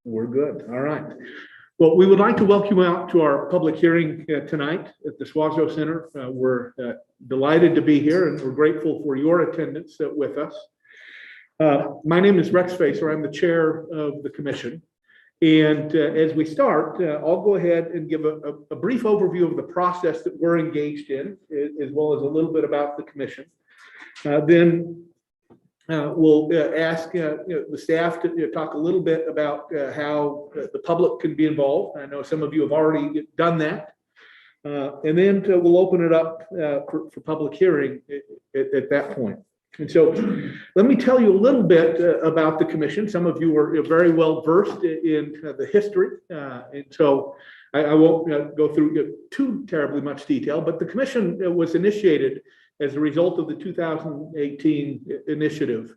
We're good. All right. Well, we would like to welcome you out to our public hearing tonight at the Swazo Center. We're delighted to be here and we're grateful for your attendance with us. My name is Rex Facer. I'm the chair of the commission. And as we start, I'll go ahead and give a brief overview of the process that we're engaged in, as well as a little bit about the commission. Then we'll ask the staff to talk a little bit about how the public can be involved. I know some of you have already done that. And then we'll open it up for public hearing at that point. And so let me tell you a little bit about the commission. Some of you are very well versed in the history. And so I won't go through too terribly much detail, but the commission was initiated as a result of the 2018 initiative,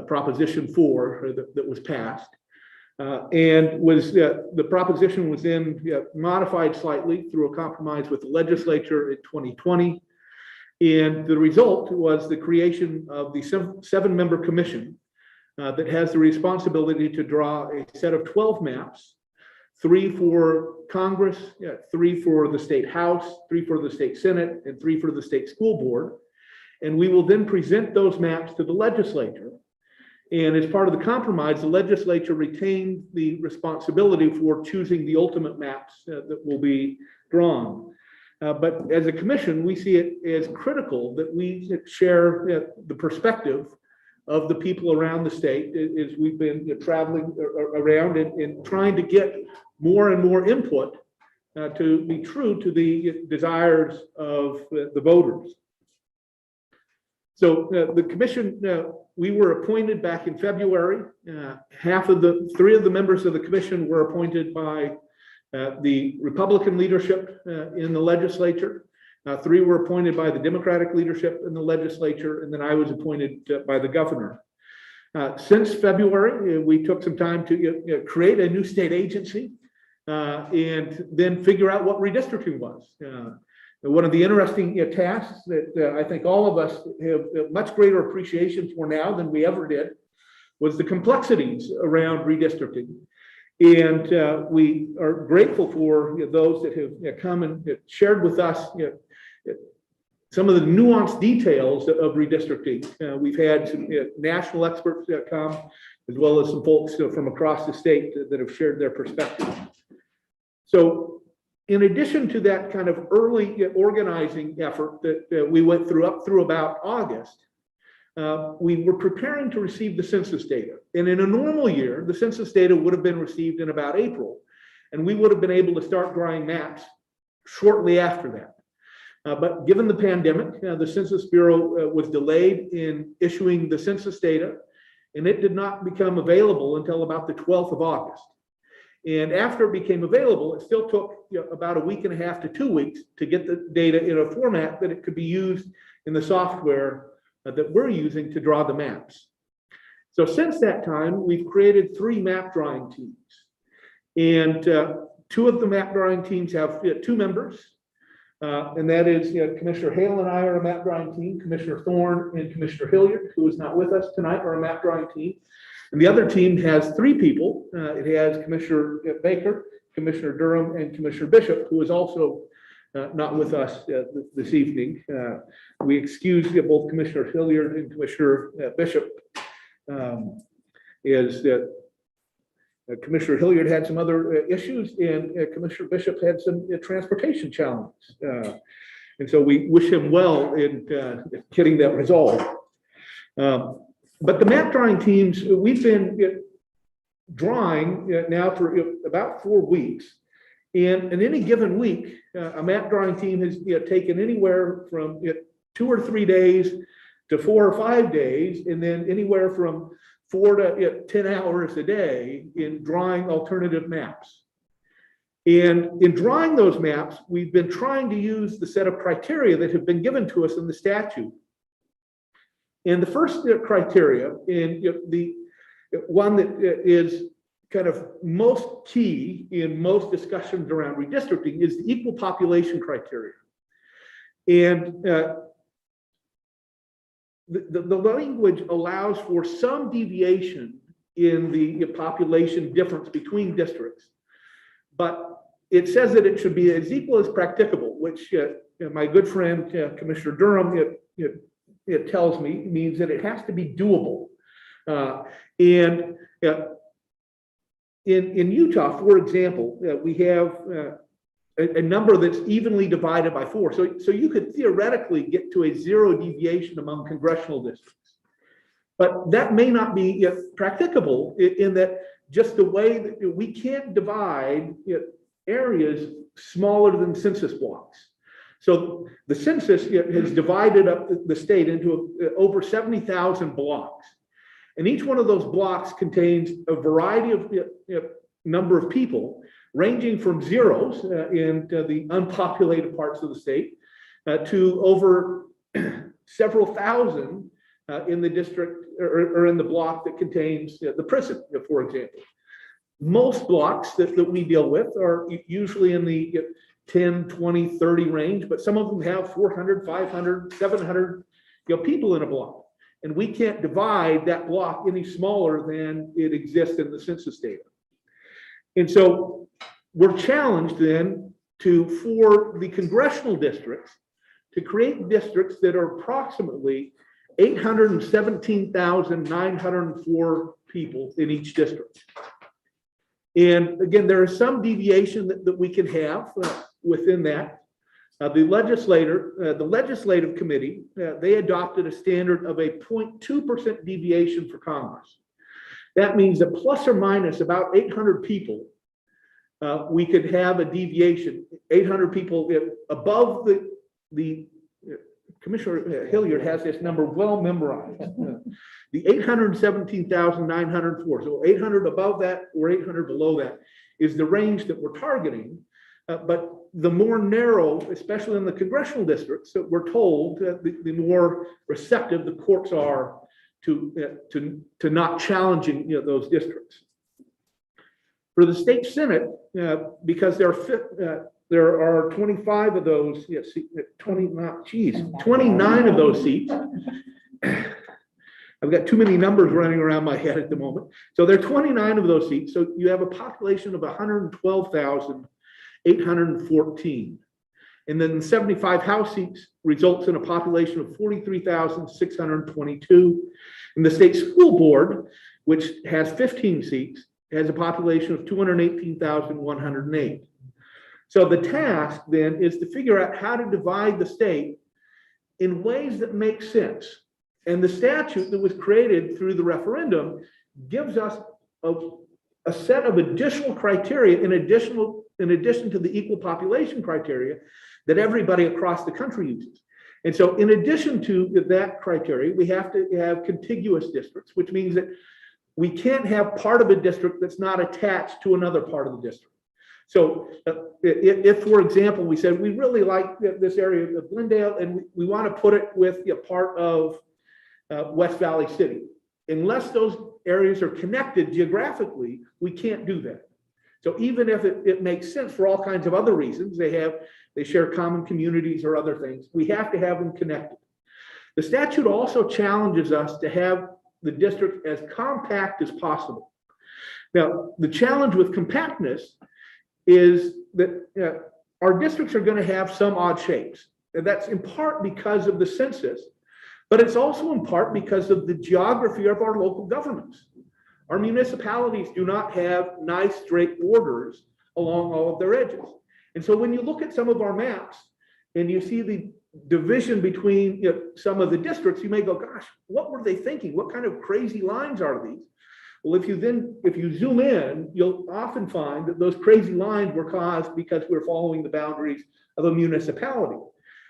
Proposition 4, that was passed. And was the proposition was then modified slightly through a compromise with the legislature in 2020. And the result was the creation of the seven-member commission that has the responsibility to draw a set of 12 maps, 3 for Congress, 3 for the state house, 3 for the state senate, and 3 for the state school board. And we will then present those maps to the legislature. And as part of the compromise, the legislature retained the responsibility for choosing the ultimate maps that will be drawn. But as a commission, we see it as critical that we share the perspective of the people around the state as we've been traveling around and trying to get more and more input to be true to the desires of the voters. So the commission, we were appointed back in February. 3 of the members of the commission were appointed by the Republican leadership in the legislature. 3 were appointed by the Democratic leadership in the legislature, and then I was appointed by the governor. Since February, we took some time to create a new state agency and then figure out what redistricting was. One of the interesting tasks that I think all of us have much greater appreciation for now than we ever did was the complexities around redistricting. And we are grateful for those that have come and shared with us some of the nuanced details of redistricting. We've had some national experts come, as well as some folks from across the state that have shared their perspectives. So in addition to that kind of early organizing effort that we went through up through about August, we were preparing to receive the census data. And in a normal year, the census data would have been received in about April, and we would have been able to start drawing maps shortly after that. But given the pandemic, the Census Bureau was delayed in issuing the census data, and it did not become available until about the 12th of August. And after it became available, it still took about a week and a half to 2 weeks to get the data in a format that it could be used in the software that we're using to draw the maps. So since that time, we've created 3 map drawing teams. And 2 of the map drawing teams have 2 members. And that is Commissioner Hale and I are a map drawing team. Commissioner Thorne and Commissioner Hilliard, who is not with us tonight, are a map drawing team. And the other team has 3 people. It has Commissioner Baker, Commissioner Durham, and Commissioner Bishop, who is also not with us this evening. We excuse both Commissioner Hilliard and Commissioner Bishop as Commissioner Hilliard had some other issues and Commissioner Bishop had some transportation challenges. And so we wish him well in getting that resolved. But the map drawing teams, we've been drawing now for about 4 weeks. And in any given week, a map drawing team has taken anywhere from 2 or 3 days to 4 or 5 days, and then anywhere from 4 to 10 hours a day in drawing alternative maps. And in drawing those maps, we've been trying to use the set of criteria that have been given to us in the statute. And the first criteria, and the one that is kind of most key in most discussions around redistricting, is the equal population criteria. And the language allows for some deviation in the population difference between districts. But it says that it should be as equal as practicable, which my good friend, Commissioner Durham, it tells me means that it has to be doable. And in Utah, for example, we have a number that's evenly divided by 4. So you could theoretically get to a 0 deviation among congressional districts. But that may not be practicable in that just the way that we can't divide areas smaller than census blocks. So the census has divided up the state into over 70,000 blocks. And each one of those blocks contains a variety of number of people, ranging from zeros in the unpopulated parts of the state to over several thousand in the district or in the block that contains the prison, for example. Most blocks that we deal with are usually in the 10, 20, 30 range, but some of them have 400, 500, 700 people in a block. And we can't divide that block any smaller than it exists in the census data. And so we're challenged then for the congressional districts to create districts that are approximately 817,904 people in each district. And again, there is some deviation that we can have within that. The legislative committee, they adopted a standard of a 0.2% deviation for Congress. That means that plus or minus about 800 people, we could have a deviation, 800 people above the Commissioner Hilliard has this number well memorized. The 817,904. So 800 above that or 800 below that is the range that we're targeting. But the more narrow, especially in the congressional districts, that we're told that the more receptive the courts are to not challenging those districts. For the state Senate, because there are 25 of those, 29 of those seats. I've got too many numbers running around my head at the moment. So there are 29 of those seats. So you have a population of 112,814. And then 75 House seats results in a population of 43,622. And the state school board, which has 15 seats, has a population of 218,108. So the task then is to figure out how to divide the state in ways that make sense. And the statute that was created through the referendum gives us a set of additional criteria in addition to the equal population criteria that everybody across the country uses. And so in addition to that criteria, we have to have contiguous districts, which means that we can't have part of a district that's not attached to another part of the district. So if, for example, we said we really like this area of Glendale and we want to put it with a part of West Valley City, unless those areas are connected geographically, we can't do that. So even if it makes sense for all kinds of other reasons, they share common communities or other things, we have to have them connected. The statute also challenges us to have the district as compact as possible. Now, the challenge with compactness is that our districts are going to have some odd shapes. And that's in part because of the census, but it's also in part because of the geography of our local governments. Our municipalities do not have nice straight borders along all of their edges. And so when you look at some of our maps and you see the division between some of the districts, you may go, gosh, what were they thinking? What kind of crazy lines are these? Well, if you zoom in, you'll often find that those crazy lines were caused because we're following the boundaries of a municipality,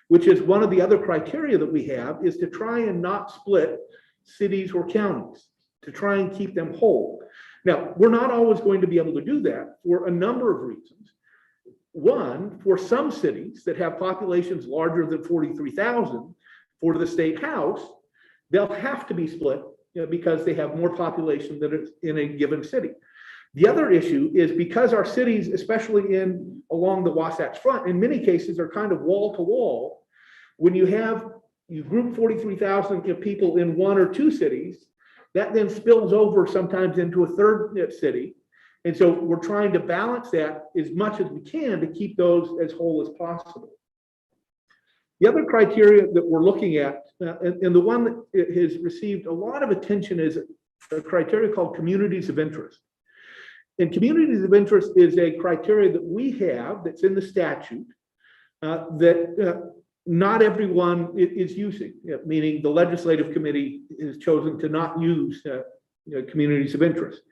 which is one of the other criteria that we have, is to try and not split cities or counties, to try and keep them whole. Now, we're not always going to be able to do that for a number of reasons. One, for some cities that have populations larger than 43,000, for the state house, they'll have to be split because they have more population than is in a given city. The other issue is because our cities, especially along the Wasatch Front, in many cases are kind of wall to wall. When you group 43,000 people in one or two cities, that then spills over sometimes into a third city. And so we're trying to balance that as much as we can to keep those as whole as possible. The other criteria that we're looking at, and the one that has received a lot of attention, is a criteria called communities of interest. And communities of interest is a criteria that we have that's in the statute that not everyone is using, meaning the legislative committee has chosen to not use communities of interest.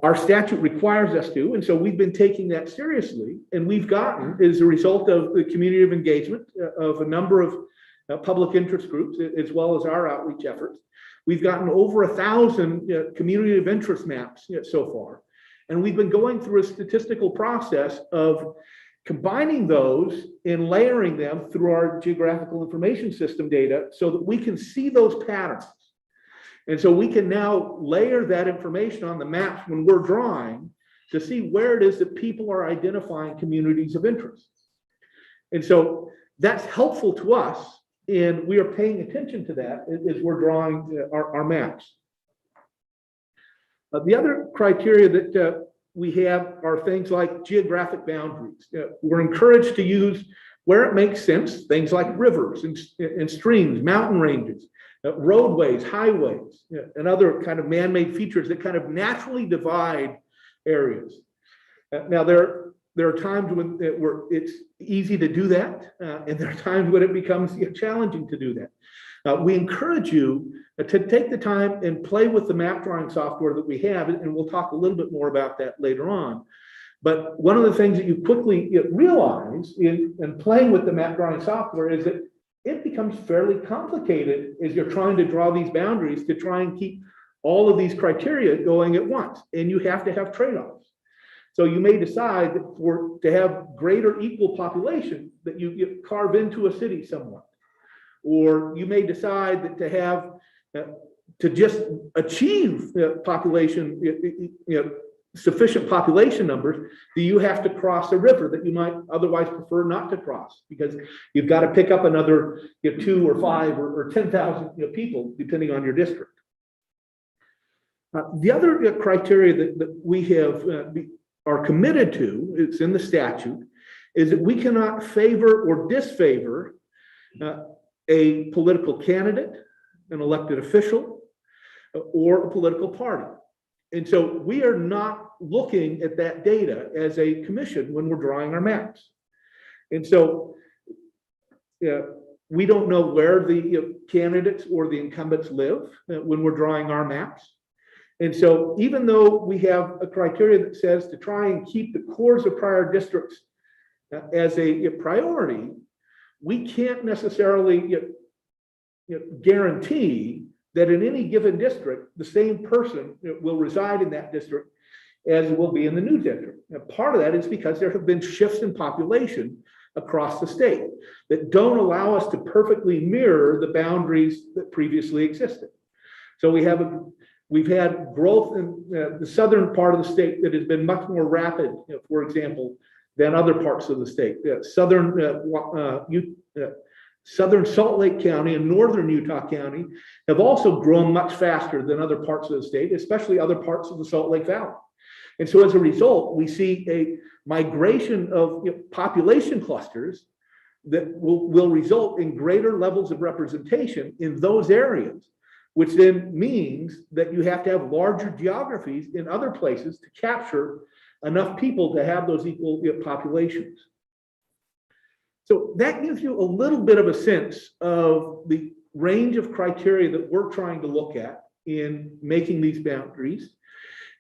Our statute requires us to, and so we've been taking that seriously, and we've gotten, as a result of the community of engagement of a number of public interest groups, as well as our outreach efforts, we've gotten over 1,000 community of interest maps so far. And we've been going through a statistical process of combining those and layering them through our geographical information system data so that we can see those patterns. And so we can now layer that information on the maps when we're drawing to see where it is that people are identifying communities of interest. And so that's helpful to us, and we are paying attention to that as we're drawing our maps. The other criteria that we have are things like geographic boundaries. We're encouraged to use, where it makes sense, things like rivers and streams, mountain ranges, roadways, highways, and other kind of man-made features that kind of naturally divide areas. Now, there are times when it's easy to do that, and there are times when it becomes challenging to do that. We encourage you to take the time and play with the map drawing software that we have, and we'll talk a little bit more about that later on. But one of the things that you quickly realize in playing with the map drawing software is that it becomes fairly complicated as you're trying to draw these boundaries to try and keep all of these criteria going at once, and you have to have trade-offs. So you may decide that to have greater equal population that you carve into a city somewhat, or you may decide that to have to just achieve population, sufficient population numbers, that you have to cross a river that you might otherwise prefer not to cross because you've got to pick up another 2 or 5 or 10,000 people depending on your district. The other criteria that we have are committed to, it's in the statute, is that we cannot favor or disfavor a political candidate, an elected official, or a political party. And so we are not looking at that data as a commission when we're drawing our maps. And so we don't know where the candidates or the incumbents live when we're drawing our maps. And so even though we have a criteria that says to try and keep the cores of prior districts as a priority, we can't necessarily guarantee that in any given district, the same person will reside in that district as will be in the new district. Now, part of that is because there have been shifts in population across the state that don't allow us to perfectly mirror the boundaries that previously existed. So we've had growth in the southern part of the state that has been much more rapid, for example, than other parts of the state. Southern Salt Lake County and northern Utah County have also grown much faster than other parts of the state, especially other parts of the Salt Lake Valley. And so as a result, we see a migration of population clusters that will result in greater levels of representation in those areas, which then means that you have to have larger geographies in other places to capture enough people to have those equal populations. So that gives you a little bit of a sense of the range of criteria that we're trying to look at in making these boundaries.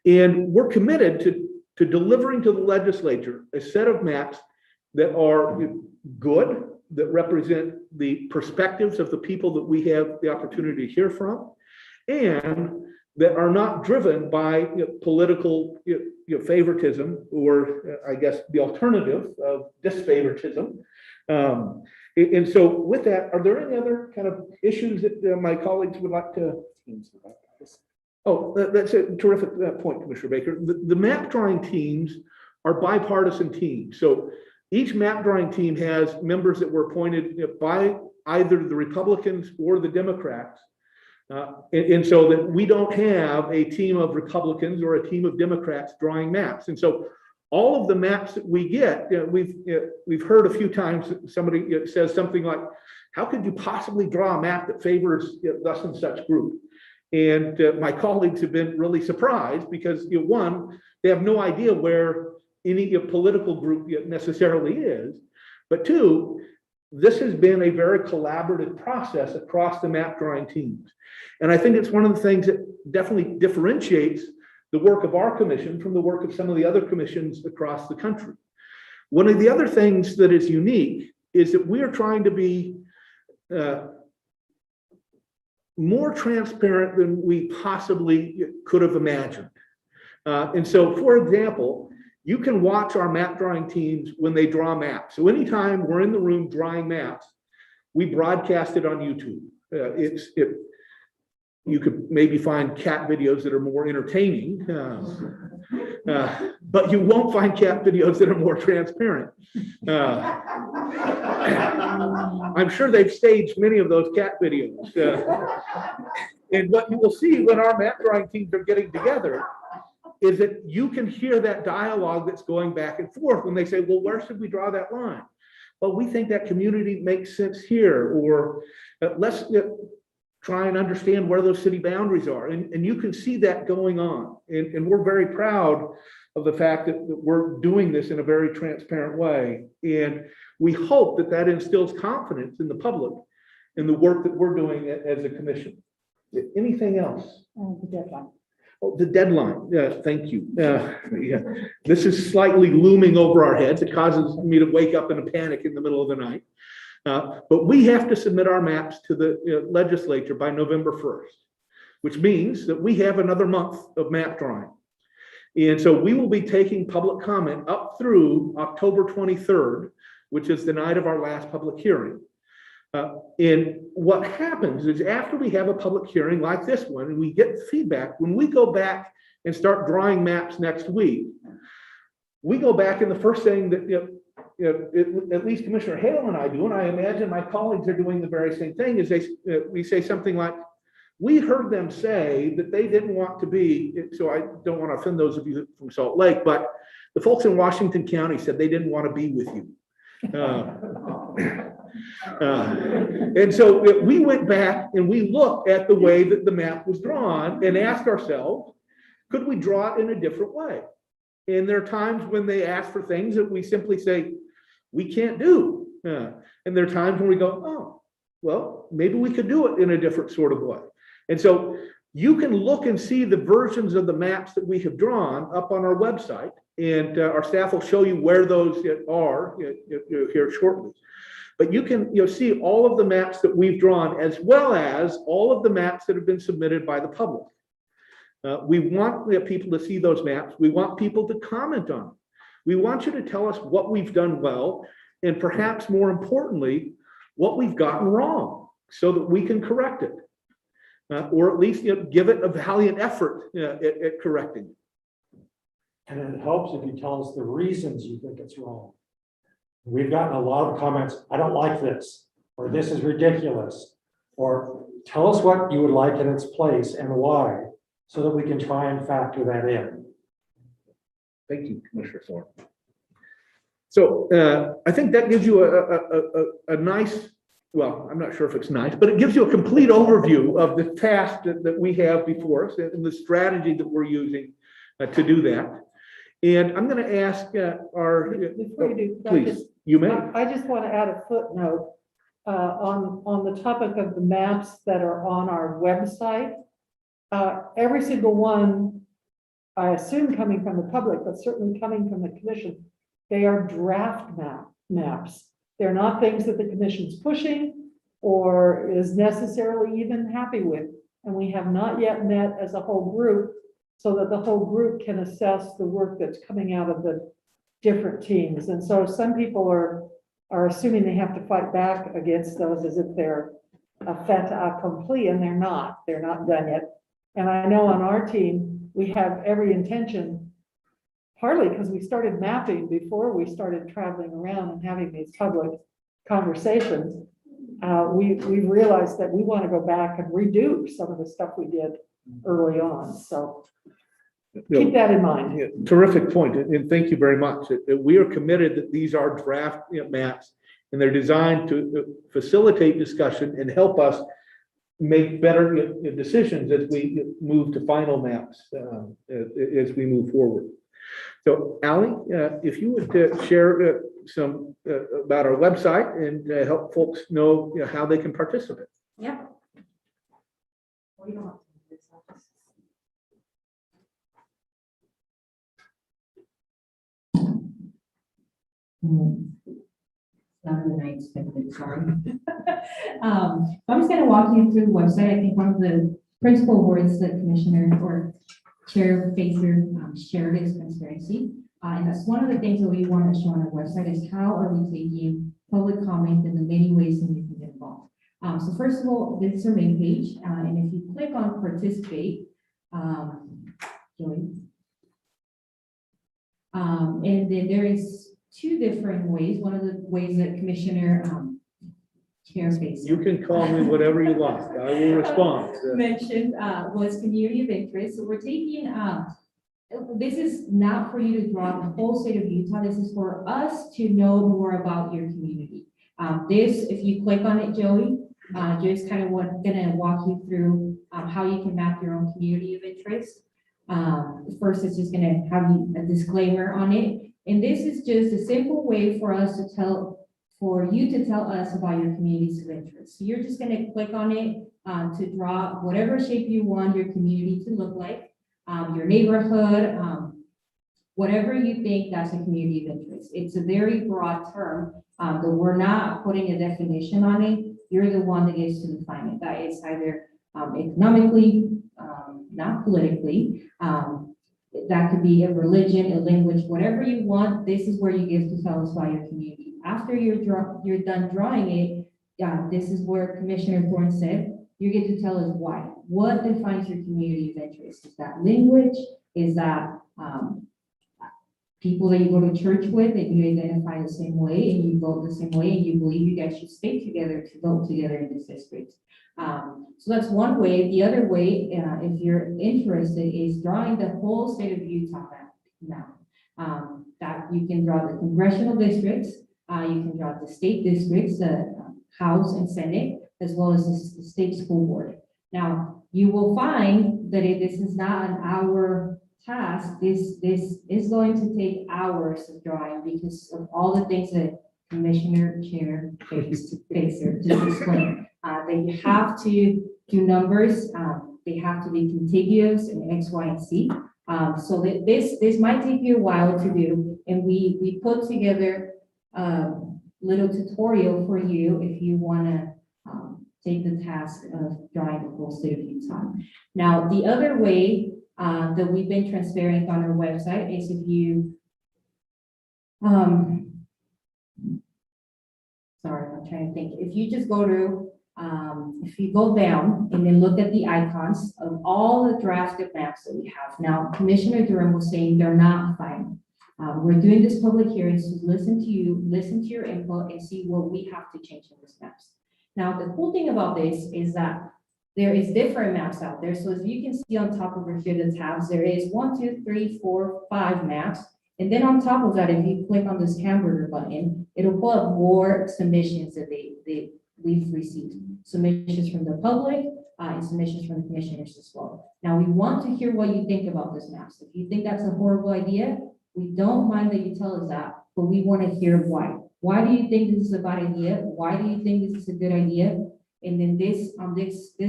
And we're committed to delivering to the legislature a set of maps that are good, that represent the perspectives of the people that we have the opportunity to hear from, and that are not driven by political favoritism, or I guess the alternative of disfavoritism. And so with that, are there any other kind of issues that my colleagues would like to? Oh, that's a terrific point, Commissioner Baker. The map drawing teams are bipartisan teams. So each map drawing team has members that were appointed by either the Republicans or the Democrats And so that we don't have a team of Republicans or a team of Democrats drawing maps. And so all of the maps that we get, we've heard a few times somebody says something like, how could you possibly draw a map that favors thus and such group? And my colleagues have been really surprised because, one, they have no idea where any political group necessarily is. But two, this has been a very collaborative process across the map drawing teams. And I think it's one of the things that definitely differentiates the work of our commission from the work of some of the other commissions across the country. One of the other things that is unique is that we are trying to be more transparent than we possibly could have imagined. And so, for example, you can watch our map drawing teams when they draw maps. So anytime we're in the room drawing maps, we broadcast it on YouTube. You could maybe find cat videos that are more entertaining, but you won't find cat videos that are more transparent. I'm sure they've staged many of those cat videos. And what you will see when our map drawing teams are getting together is that you can hear that dialogue that's going back and forth when they say, well, where should we draw that line? Well, we think that community makes sense here, or let's try and understand where those city boundaries are. And you can see that going on. And we're very proud of the fact that we're doing this in a very transparent way. And we hope that that instills confidence in the public in the work that we're doing as a commission. Anything else? The deadline. Oh, the deadline. Thank you. Yeah, this is slightly looming over our heads. It causes me to wake up in a panic in the middle of the night. But we have to submit our maps to the legislature by November 1st, which means that we have another month of map drawing. And so we will be taking public comment up through October 23rd, which is the night of our last public hearing. And what happens is after we have a public hearing like this one, and we get feedback, when we go back and start drawing maps next week, we go back and the first thing that, at least Commissioner Hale and I do, and I imagine my colleagues are doing the very same thing, is we say something like, we heard them say that they didn't want to be, so I don't want to offend those of you from Salt Lake, but the folks in Washington County said they didn't want to be with you. And so we went back and we looked at the way that the map was drawn and asked ourselves, could we draw it in a different way? And there are times when they ask for things that we simply say, we can't do. And there are times when we go, oh, well, maybe we could do it in a different sort of way. And so you can look and see the versions of the maps that we have drawn up on our website, and our staff will show you where those are here shortly. But you can see all of the maps that we've drawn, as well as all of the maps that have been submitted by the public. We want people to see those maps. We want people to comment on them. We want you to tell us what we've done well, and perhaps more importantly, what we've gotten wrong, so that we can correct it, or at least give it a valiant effort at correcting it. And it helps if you tell us the reasons you think it's wrong. We've gotten a lot of comments, I don't like this, or this is ridiculous, or tell us what you would like in its place and why, so that we can try and factor that in. Thank you, Commissioner Thorne. So I think that gives you a nice, well, I'm not sure if it's nice, but it gives you a complete overview of the task that we have before us and the strategy that we're using to do that. And I'm going to ask our, Before you do, please, you may. I just want to add a footnote on the topic of the maps that are on our website. Every single one, I assume coming from the public, but certainly coming from the commission, they are draft maps. They're not things that the commission's pushing or is necessarily even happy with. And we have not yet met as a whole group so that the whole group can assess the work that's coming out of the different teams. And so some people are assuming they have to fight back against those as if they're a fait accompli, and they're not done yet. And I know on our team, we have every intention, partly because we started mapping before we started traveling around and having these public conversations. we've realized that we want to go back and redo some of the stuff we did early on, so keep that in mind. Yeah, terrific point, and thank you very much. We are committed that these are draft, maps, and they're designed to facilitate discussion and help us make better, decisions as we move to final maps, as we move forward. So, Ally, if you would share some about our website and help folks know, how they can participate. Yep. We don't have to do this, I'll just- Louder than I expected, sorry. So I'm just gonna walk you through the website. I think one of the principal words that Commissioner or Chair Facer shared is transparency. And that's one of the things that we want to show on our website is how are we taking public comment in the many ways that you can get involved. So first of all, this is our main page, and if you click on participate, join. And then there is two different ways. One of the ways that Commissioner Chair Facer You can call me whatever you like. I will respond. mentioned was community of interest. So we're taking, this is not for you to draw the whole state of Utah. This is for us to know more about your community. This, if you click on it, Joey's kind of gonna walk you through how you can map your own community of interest. First, it's just gonna have you a disclaimer on it. And this is just a simple way for us to for you to tell us about your communities of interest. So you're just gonna click on it to draw whatever shape you want your community to look like, your neighborhood, whatever you think that's a community of interest. It's a very broad term, that we're not putting a definition on it. You're the one that gets to define it. That is either economically, not politically. That could be a religion, a language, whatever you want. This is where you get to tell us about your community. After you're done drawing it, this is where Commissioner Thorne said, you get to tell us why. What defines your community of interest? Is that language? Is that people that you go to church with and you identify the same way and you vote the same way and you believe you guys should stay together to vote together in this district? So that's one way. The other way, if you're interested, is drawing the whole state of Utah map. That you can draw the congressional districts, you can draw the state districts, the House and Senate, as well as the state school board. Now, you will find that this is not an hour task. This is going to take hours of drawing because of all the things that Commissioner Chair Facer just explained. That you have to do numbers, they have to be contiguous in X, Y, and Z. So that this might take you a while to do, and we put together a little tutorial for you if you want to take the task of drawing the whole state of Utah. Now, the other way that we've been transparent on our website is if you sorry, I'm trying to think. If you just go to if you go down and then look at the icons of all the drafted maps that we have. Now, Commissioner Durham was saying they're not final. We're doing this public hearings to listen to you, listen to your input and see what we have to change in these maps. Now, the cool thing about this is that there is different maps out there. So as you can see on top over here, the tabs, there is 1, 2, 3, 4, 5 maps. And then on top of that, if you click on this hamburger button, it'll pull up more submissions that we've received. Submissions from the public and submissions from the commissioners as well. Now, we want to hear what you think about this maps. If you think that's a horrible idea, we don't mind that you tell us that, but we want to hear why. Why do you think this is a bad idea? Why do you think this is a good idea? And then this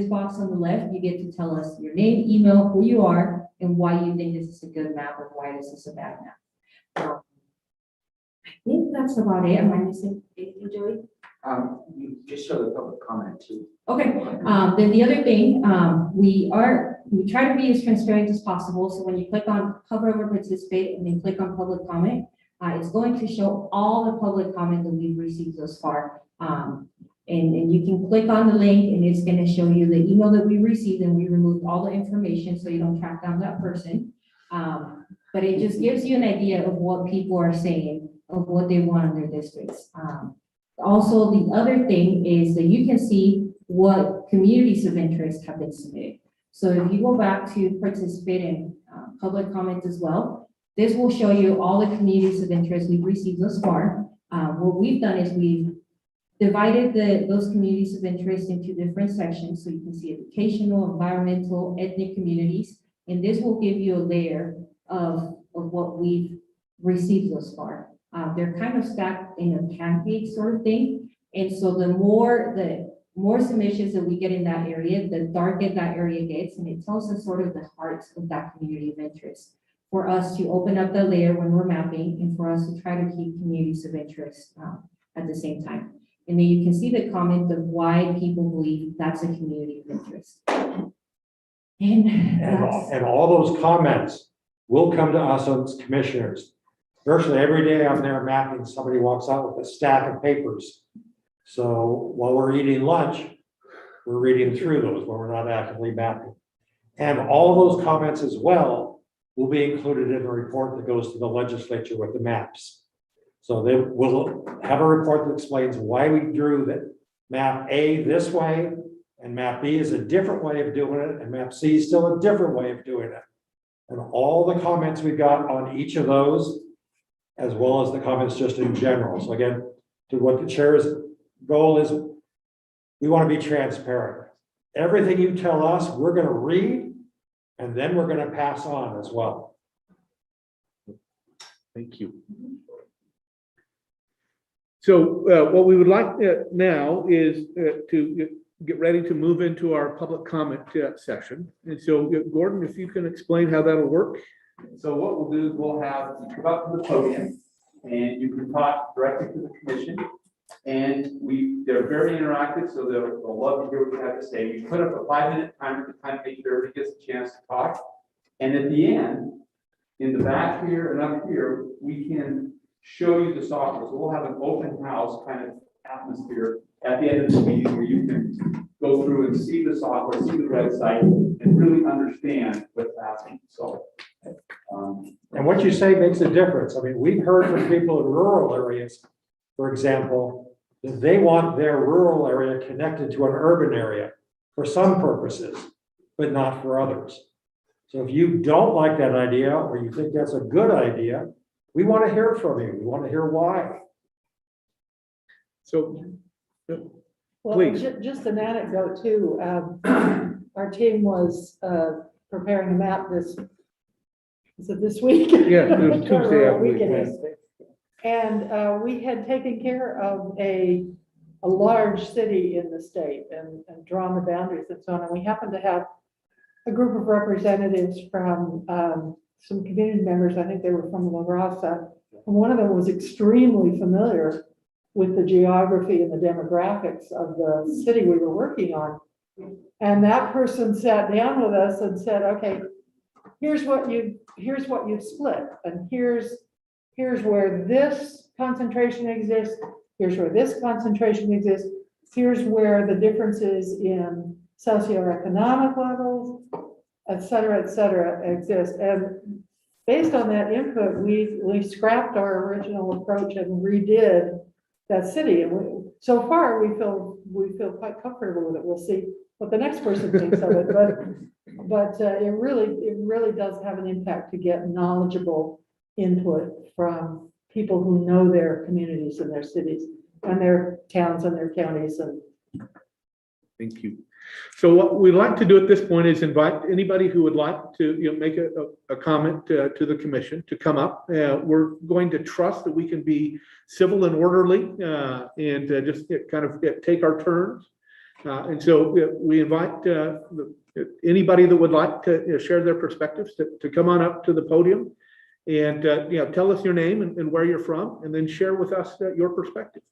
box on the left, you get to tell us your name, email, who you are, and why you think this is a good map or why this is a bad map. I think that's about it. Am I missing anything, Joey? You just show the public comment too. Okay, then the other thing, we try to be as transparent as possible. So when you click on hover over participate and then click on public comment, it's going to show all the public comment that we've received thus far. And you can click on the link and it's going to show you the email that we received and we removed all the information so you don't track down that person. But it just gives you an idea of what people are saying, of what they want in their districts. Also, the other thing is that you can see what communities of interest have been submitted. So if you go back to participate in public comment as well, this will show you all the communities of interest we've received thus far. What we've done is we've divided those communities of interest into different sections. So you can see educational, environmental, ethnic communities. And this will give you a layer of what we've received thus far. They're kind of stacked in a pancake sort of thing. And so the more submissions that we get in that area, the darker that area gets, and it tells us sort of the heart of that community of interest for us to open up the layer when we're mapping and for us to try to keep communities of interest at the same time. And then you can see the comment of why people believe that's a community of interest. And all those comments will come to us as commissioners. Virtually every day I'm there mapping, somebody walks out with a stack of papers. So while we're eating lunch, we're reading through those when we're not actively mapping. And all those comments as well will be included in the report that goes to the legislature with the maps. So they will have a report that explains why we drew that map A this way, and map B is a different way of doing it, and map C is still a different way of doing it. And all the comments we got on each of those, as well as the comments just in general. So again, to what the chair's goal is, we want to be transparent. Everything you tell us, we're going to read, and then we're going to pass on as well. Thank you. So what we would like now is to get ready to move into our public comment session. And so Gordon, if you can explain how that'll work. So what we'll do is we'll have you come up to the podium and you can talk directly to the commission. And they're very interactive, so they'll love to hear what you have to say. We put up a 5-minute timer to kind of make sure everybody gets a chance to talk. And at the end, in the back here and up here, we can show you the software. So we'll have an open house kind of atmosphere at the end of the meeting where you can go through and see the software, see the website, and really understand what's happening. So, And what you say makes a difference. I mean, we've heard from people in rural areas, for example, that they want their rural area connected to an urban area for some purposes, but not for others. So if you don't like that idea, or you think that's a good idea, we want to hear from you. We want to hear why. So, Well, please. just an anecdote too. Our team was preparing a map is it this week? Yeah, it was Tuesday, I believe. Week it is. And we had taken care of a large city in the state and drawn the boundaries and so on. And we happened to have a group of representatives from some community members. I think they were from La Raza. And one of them was extremely familiar with the geography and the demographics of the city we were working on. And that person sat down with us and said, okay, here's what you've split. And here's where this concentration exists. Here's where this concentration exists. Here's where the differences in socioeconomic levels, et cetera, exist. And based on that input, we scrapped our original approach and redid that city. And so far, we feel quite comfortable with it. We'll see what the next person thinks of it, but it really does have an impact to get knowledgeable input from people who know their communities and their cities and their towns and their counties. And thank you. So what we'd like to do at this point is invite anybody who would like to make a comment to the commission to come up. We're going to trust that we can be civil and orderly and just kind of take our turns. And so we invite anybody that would like to share their perspectives to come on up to the podium and tell us your name and where you're from, and then share with us your perspective.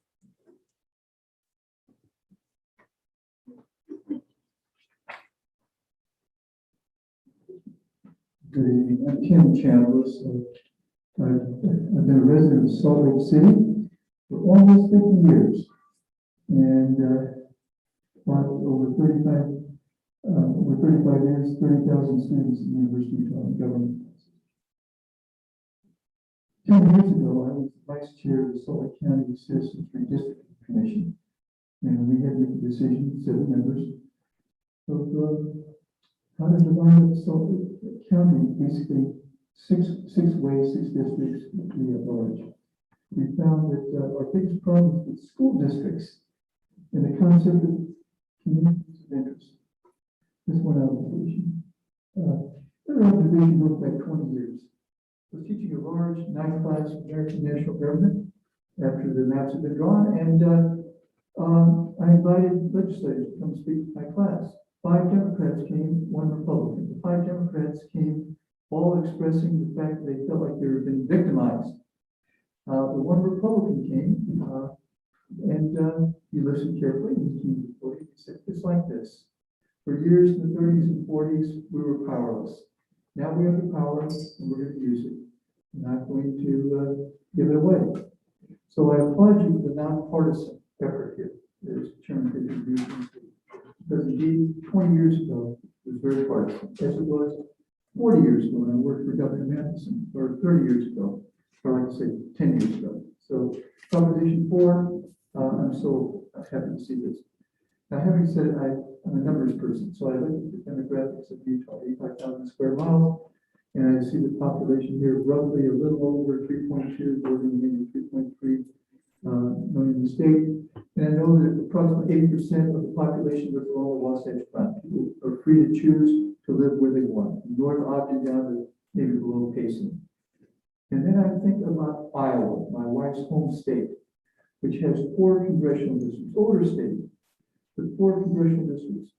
Good evening, I'm Tim Chandler. I've been a resident of Salt Lake City for almost 50 years, and taught over 35 years, 30,000 students at the University of Government. 10 years ago, I was vice chair of the Salt Lake County Citizens Redistricting commission. And we had to make a decision, 7 members, of how to divide up Salt Lake County, basically six ways, 6 districts, 3 at large. We found that our biggest problem is with school districts and the concept of communities of interest. This one observation. Another observation goes back 20 years. I was teaching a large 9th class American national government after the maps had been drawn, and I invited legislators to come speak to my class. 5 Democrats came, 1 Republican. The 5 Democrats came, all expressing the fact that they felt like they were being victimized. The 1 Republican came, and he listened carefully, and he said, it's like this. For years in the 30s and 40s, we were powerless. Now we have the power, and we're going to use it. We're not going to give it away. So I applaud you for the nonpartisan effort here. There's Chairman contribution. Because indeed, 20 years ago, it was very partisan, as it was 40 years ago when I worked for Governor Matheson, or 30 years ago, or like I say, 10 years ago. So Proposition 4, I'm so happy to see this. Now, having said it, I'm a numbers person, so I look at the demographics of Utah, 85,000 square miles, and I see the population here roughly a little over 3.2, bordering maybe 3.3 million in the state. And I know that approximately 80% of the population lives along the Wasatch Front. People are free to choose to live where they want, from North Ogden down to maybe below Payson. And then I think about Iowa, my wife's home state, which has 4 congressional districts, older state, with 4 congressional districts.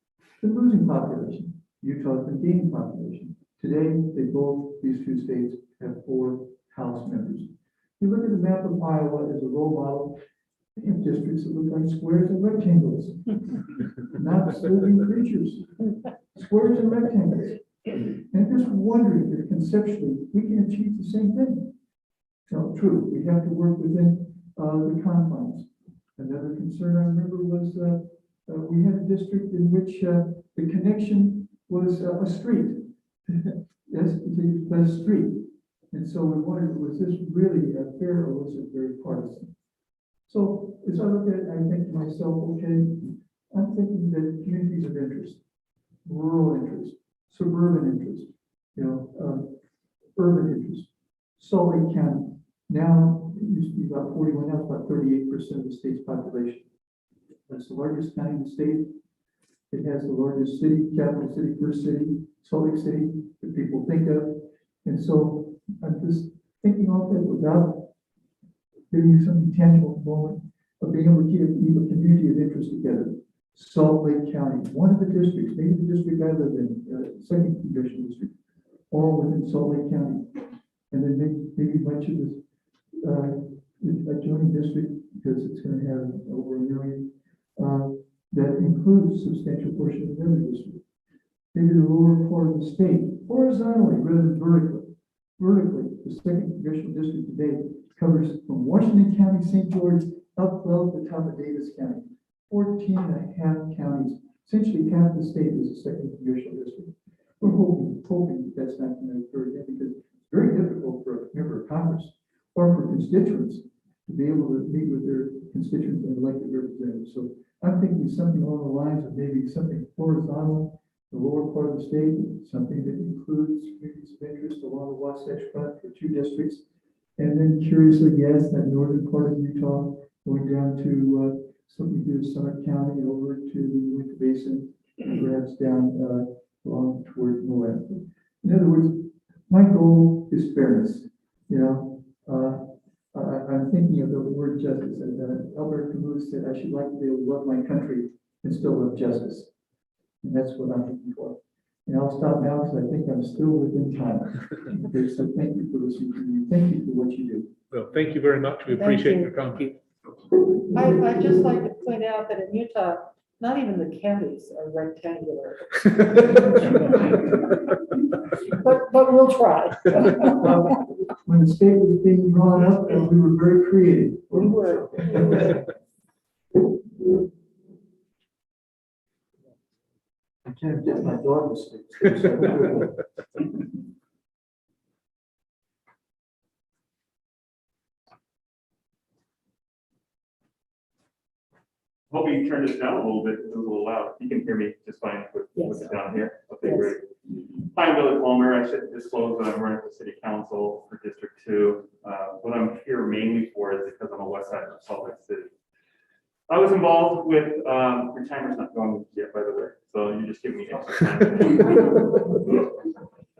Been losing population. Utah's been gaining population. Today, these 2 states have 4 House members. You look at the map of Iowa as a role model. They have districts that look like squares and rectangles, not living creatures. Squares and rectangles. And I'm just wondering if conceptually we can achieve the same thing. No, true, we have to work within the confines. Another concern I remember was we had a district in which the connection was a street. Yes, it was a street. And so we wondered, was this really fair or was it very partisan? So as I look at it, I think to myself, okay, I'm thinking that communities of interest, rural interest, suburban interest, urban interest, Salt Lake County. Now, it used to be about 41, now it's about 38% of the state's population. That's the largest county in the state. It has the largest city, capital city, first city, Salt Lake City, that people think of. And so I'm just thinking off that without giving you something tangible at the moment of being able to keep a community of interest together. Salt Lake County, one of the districts, maybe the district I live in, 2nd congressional district, all within Salt Lake County. And then maybe much of this adjoining district, because it's going to have over 1 million, that includes a substantial portion of the other district. Maybe the lower part of the state, horizontally rather than vertically. Vertically, the 2nd congressional district today covers from Washington County, St. George, up well to the top of Davis County. 14 and a half counties, essentially half the state is a 2nd congressional district. We're hoping that's not going to occur again, because it's very difficult for a member of Congress or for constituents to be able to meet with their constituents and elected representatives. So I'm thinking something along the lines of maybe something horizontal, the lower part of the state, something that includes communities of interest along the Wasatch Front for 2 districts. And then curiously, yes, that northern part of Utah going down to something to Summit County over to the Uinta Basin, and perhaps down along toward Moab. In other words, my goal is fairness. I'm thinking of the word justice, and Albert Camus said, I should like to be able to love my country and still love justice. And that's what I'm looking for. And I'll stop now because I think I'm still within time. Okay, so thank you for listening to me. Thank you for what you do. Well, thank you very much. We Thank appreciate you. your comment. I'd just like to point out that in Utah, not even the counties are rectangular, but we'll try. When the state was being drawn up, we were very creative. We were. I can't get my dog to stick. hope you turn this down a little bit, it's a little loud. You can hear me just fine with Yes. it down here. Okay, Yes. great. Hi, I'm Billy Palmer. I should disclose that I'm running for city council for District 2. What I'm here mainly for is because I'm a west side of Salt Lake City. I was involved with, your timer's not going yet, by the way, so you just give me extra time.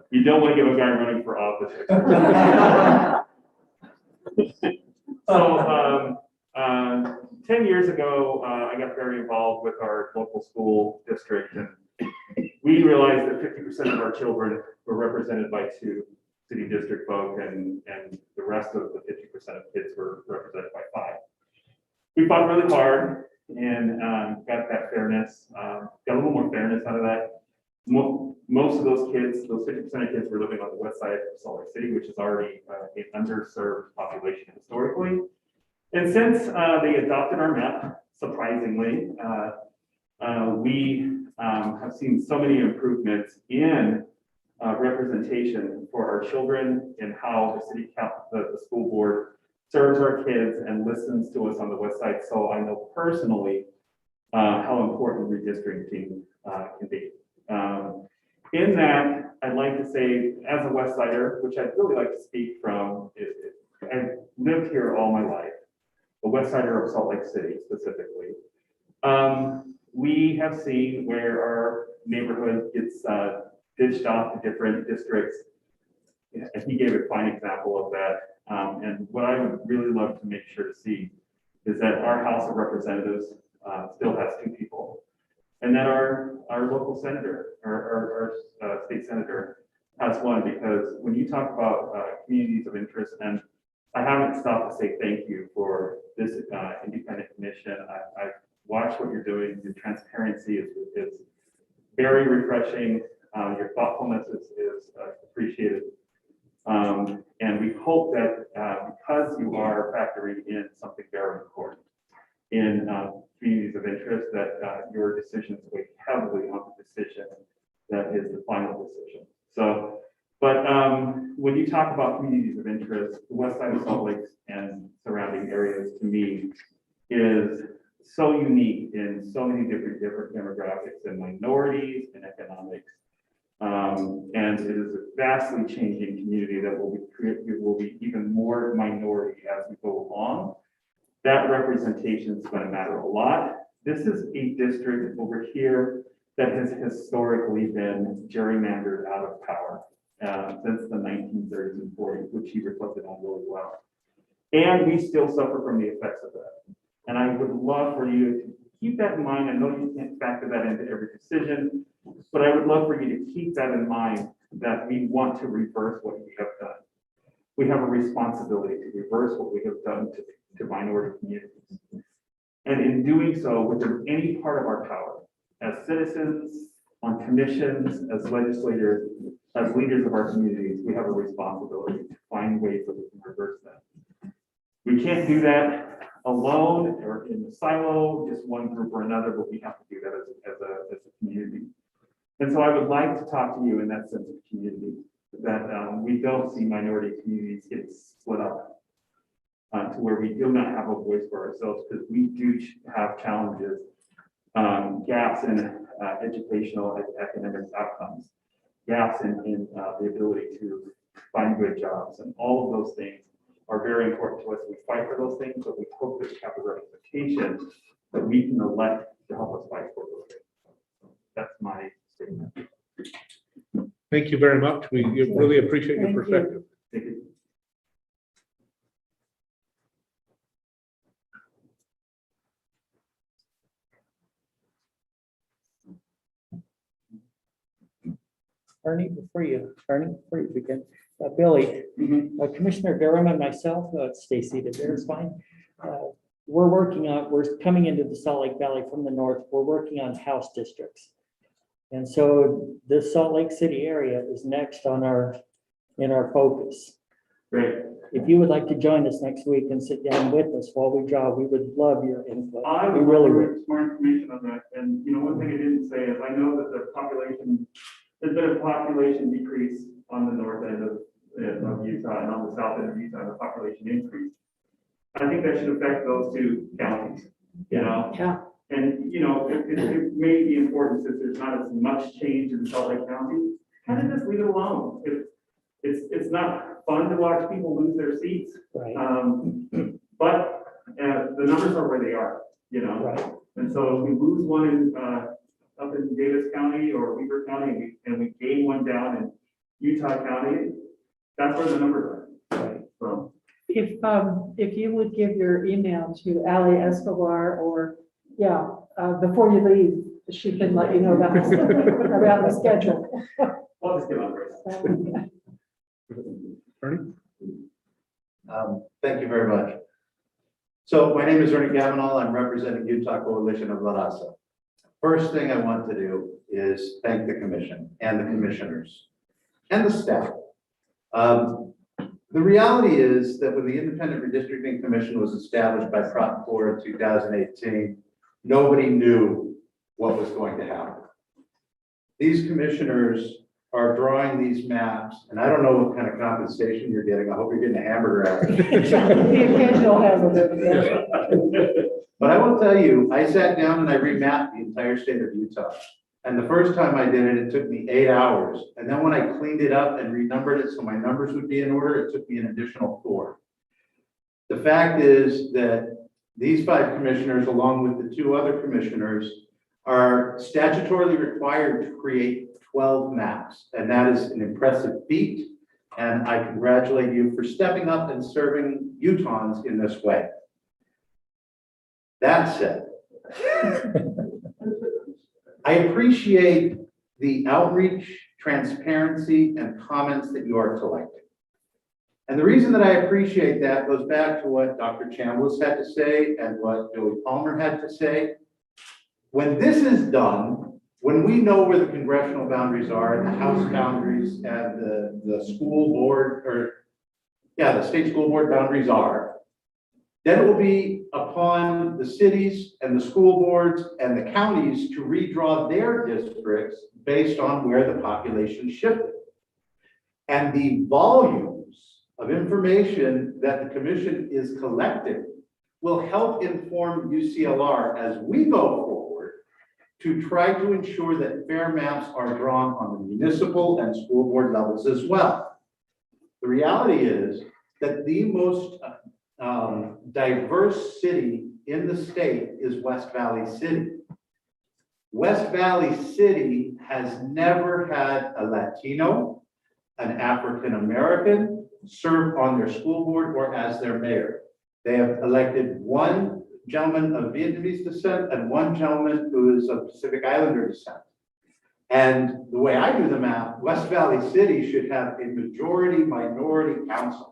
You don't want to give a guy running for office. So, 10 years ago, I got very involved with our local school district, and we realized that 50% of our children were represented by 2 city district folk, and the rest of the 50% of kids were represented by 5. We fought really hard and got that fairness, got a little more fairness out of that. Most of those kids, those 50% of kids, were living on the west side of Salt Lake City, which is already an underserved population historically. And since they adopted our map, surprisingly, we have seen so many improvements in representation for our children and how the school board serves our kids and listens to us on the west side. So I know personally how important redistricting can be. In that, I'd like to say, as a West Sider, which I'd really like to speak from, I've lived here all my life, the West Sider of Salt Lake City specifically. We have seen where our neighborhood gets ditched off to different districts. And he gave a fine example of that. And what I would really love to make sure to see is that our House of Representatives still has 2 people. And that our local senator, our state senator has 1, because when you talk about communities of interest, and I haven't stopped to say thank you for this independent commission. I've watched what you're doing. Your transparency is very refreshing. Your thoughtfulness is appreciated. And we hope that because you are factoring in something very important in communities of interest, that your decisions weigh heavily on the decision that is the final decision. So, but when you talk about communities of interest, the west side of Salt Lake and surrounding areas, to me, is so unique in so many different demographics and minorities and economics. And it is a vastly changing community that will be even more minority as we go along. That representation is going to matter a lot. This is a district over here that has historically been gerrymandered out of power since the 1930s and 40s, which he reflected on really well. And we still suffer from the effects of that. And I would love for you to keep that in mind. I know you can't factor that into every decision, but I would love for you to keep that in mind, that we want to reverse what we have done. We have a responsibility to reverse what we have done to minority communities. And in doing so, within any part of our power, as citizens, on commissions, as legislators, as leaders of our communities, we have a responsibility to find ways that we can reverse that. We can't do that alone or in the silo, just one group or another, but we have to do that as a community. And so I would like to talk to you in that sense of community, that we don't see minority communities getting split up to where we do not have a voice for ourselves, because we do have challenges, gaps in educational academic outcomes, gaps in the ability to find good jobs, and all of those things are very important to us. We fight for those things, but we hope that we have a representation that we can elect to help us fight for those things. That's my statement. Thank you very much. We really appreciate your Thank you. perspective. Thank you. Ernie, before you begin, Billy, Commissioner Durham and myself, stay seated there, it's fine. We're coming into the Salt Lake Valley from the north. We're working on House districts. And so the Salt Lake City area is next in our focus. Great. If you would like to join us next week and sit down with us while we draw, we would love your input. I We would really really would. get more information on that. And one thing I didn't say is I know that the population, there's been a population decrease on the north end of Utah, and on the south end of Utah, the population increase. I think that should affect those 2 counties, Yeah. And, you know, it may be important since there's not as much change in Salt Lake County, kind of just leave it alone. It's not fun to watch people lose their seats, Right, but the numbers are where they are, you know? right. And so if we lose one in, up in Davis County or Weaver County, and we gain one down in Utah County, that's where the numbers are. Right. So, If you would give your email to Ali Escobar or, before you leave, she can let you know about the schedule. I'll just get on first. Ernie? Thank you very much. So my name is Ernie Gavinal. I'm representing Utah Coalition of La Raza. First thing I want to do is thank the commission and the commissioners and the staff. The reality is that when the Independent Redistricting Commission was established by Prop 4 in 2018, nobody knew what was going to happen. These commissioners are drawing these maps, and I don't know what kind of compensation you're getting. I hope you're getting a hamburger out of it. The occasional hazard. But I will tell you, I sat down and I remapped the entire state of Utah. And the first time I did it, it took me 8 hours. And then when I cleaned it up and renumbered it so my numbers would be in order, it took me an additional 4. The fact is that these 5 commissioners, along with the 2 other commissioners, are statutorily required to create 12 maps. And that is an impressive feat. And I congratulate you for stepping up and serving Utahns in this way. That said, I appreciate the outreach, transparency, and comments that you are collecting. And the reason that I appreciate that goes back to what Dr. Chambliss had to say and what Joey Palmer had to say. When this is done, when we know where the congressional boundaries are and the House boundaries and the school board, the state school board boundaries are, then it will be upon the cities and the school boards and the counties to redraw their districts based on where the population shifted. And the volumes of information that the commission is collecting will help inform UCLR as we go forward to try to ensure that fair maps are drawn on the municipal and school board levels as well. The reality is that the most diverse city in the state is West Valley City. West Valley City has never had a Latino, an African American serve on their school board or as their mayor. They have elected one gentleman of Vietnamese descent and one gentleman who is of Pacific Islander descent. And the way I do the math, West Valley City should have a majority minority council.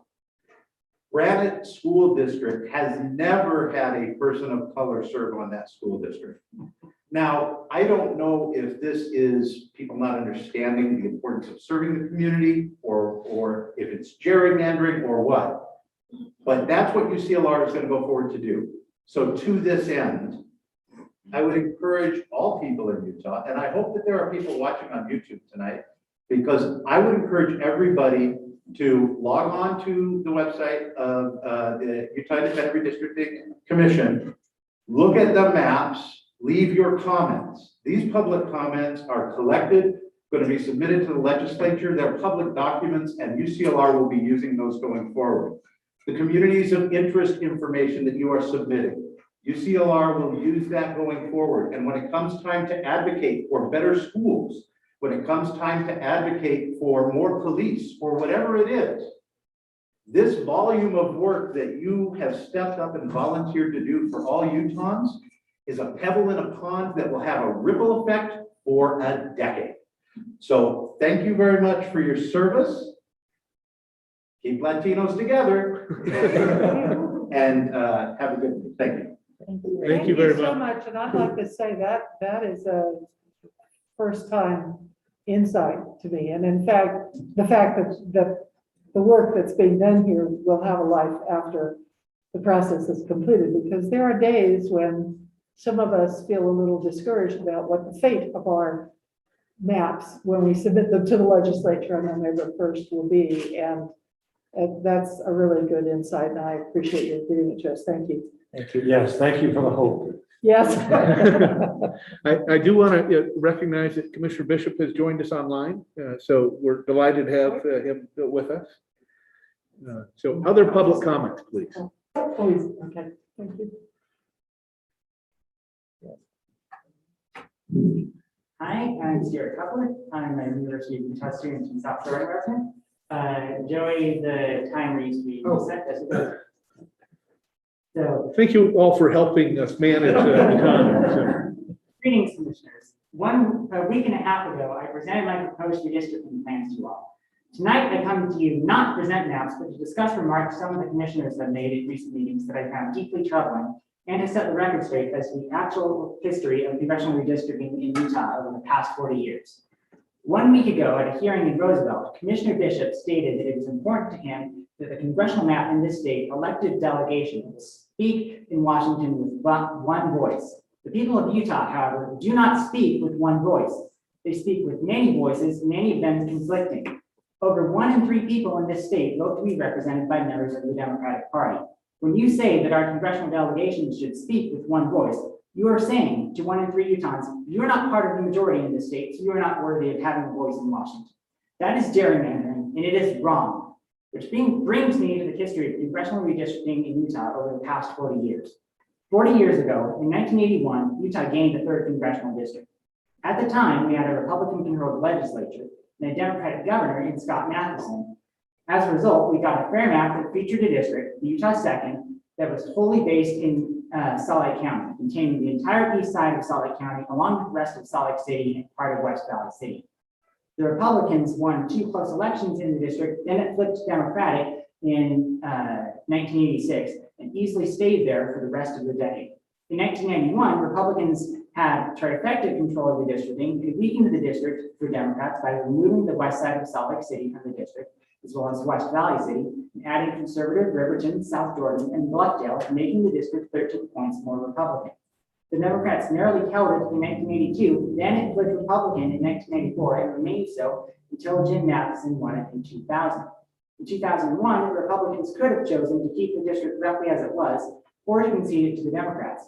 Granite School District has never had a person of color serve on that school district. Now, I don't know if this is people not understanding the importance of serving the community or if it's gerrymandering or what, but that's what UCLR is going to go forward to do. So to this end, I would encourage all people in Utah, and I hope that there are people watching on YouTube tonight, because I would encourage everybody to log on to the website of the Utah Independent Redistricting Commission, look at the maps, leave your comments. These public comments are collected, going to be submitted to the legislature. They're public documents, and UCLR will be using those going forward. The communities of interest information that you are submitting, UCLR will use that going forward. And when it comes time to advocate for better schools, when it comes time to advocate for more police or whatever it is, this volume of work that you have stepped up and volunteered to do for all Utahns is a pebble in a pond that will have a ripple effect for a decade. So thank you very much for your service. Keep Latinos together. And have a good one. Thank you. Thank you very so much. much. And I'd like to say that is a first time insight to me. And in fact, the fact that the work that's being done here will have a life after the process is completed, because there are days when some of us feel a little discouraged about what the fate of our maps when we submit them to the legislature on November 1st will be. And that's a really good insight, and I appreciate you giving it to us. Thank you. Thank you. Yes, thank you for the hope. Yes. I do want to recognize that Commissioner Bishop has joined us online, so we're delighted to have him with us. So other public comments, please. Please, okay, thank you. Hi, I'm Stuart Cutler. I'm a University of Utah student and South Florida resident. Joey, the timer used to be set this way. So, Thank you all for helping us manage the time. So, greetings, commissioners. A week and a half ago, I presented my proposed redistricting plans to you all. Tonight, I come to you not to present maps, but to discuss remarks some of the commissioners have made at recent meetings that I found deeply troubling, and to set the record straight as to the actual history of congressional redistricting in Utah over the past 40 years. 1 week ago, at a hearing in Roosevelt, Commissioner Bishop stated that it was important to him that the congressional map in this state elected delegation will speak in Washington with one voice. The people of Utah, however, do not speak with one voice. They speak with many voices, many of them conflicting. Over 1 in 3 people in this state vote to be represented by members of the Democratic Party. When you say that our congressional delegation should speak with one voice, you are saying to 1 in 3 Utahns, you're not part of the majority in this state, so you are not worthy of having a voice in Washington. That is gerrymandering, and it is wrong. Which brings me to the history of congressional redistricting in Utah over the past 40 years. 40 years ago, in 1981, Utah gained a 3rd congressional district. At the time, we had a Republican-controlled legislature and a Democratic governor in Scott Matheson. As a result, we got a fair map that featured a district, the Utah 2nd, that was wholly based in Salt Lake County, containing the entire east side of Salt Lake County, along with the rest of Salt Lake City and part of West Valley City. The Republicans won 2 close elections in the district, then it flipped Democratic in 1986 and easily stayed there for the rest of the decade. In 1991, Republicans had trifecta control of the districting and weakened the district for Democrats by removing the west side of Salt Lake City from the district, as well as West Valley City, and adding conservative Riverton, South Jordan, and Bluffdale, making the district 13 points more Republican. The Democrats narrowly held it in 1982, then it flipped Republican in 1994 and remained so until Jim Matheson won it in 2000. In 2001, the Republicans could have chosen to keep the district roughly as it was, or to concede it to the Democrats.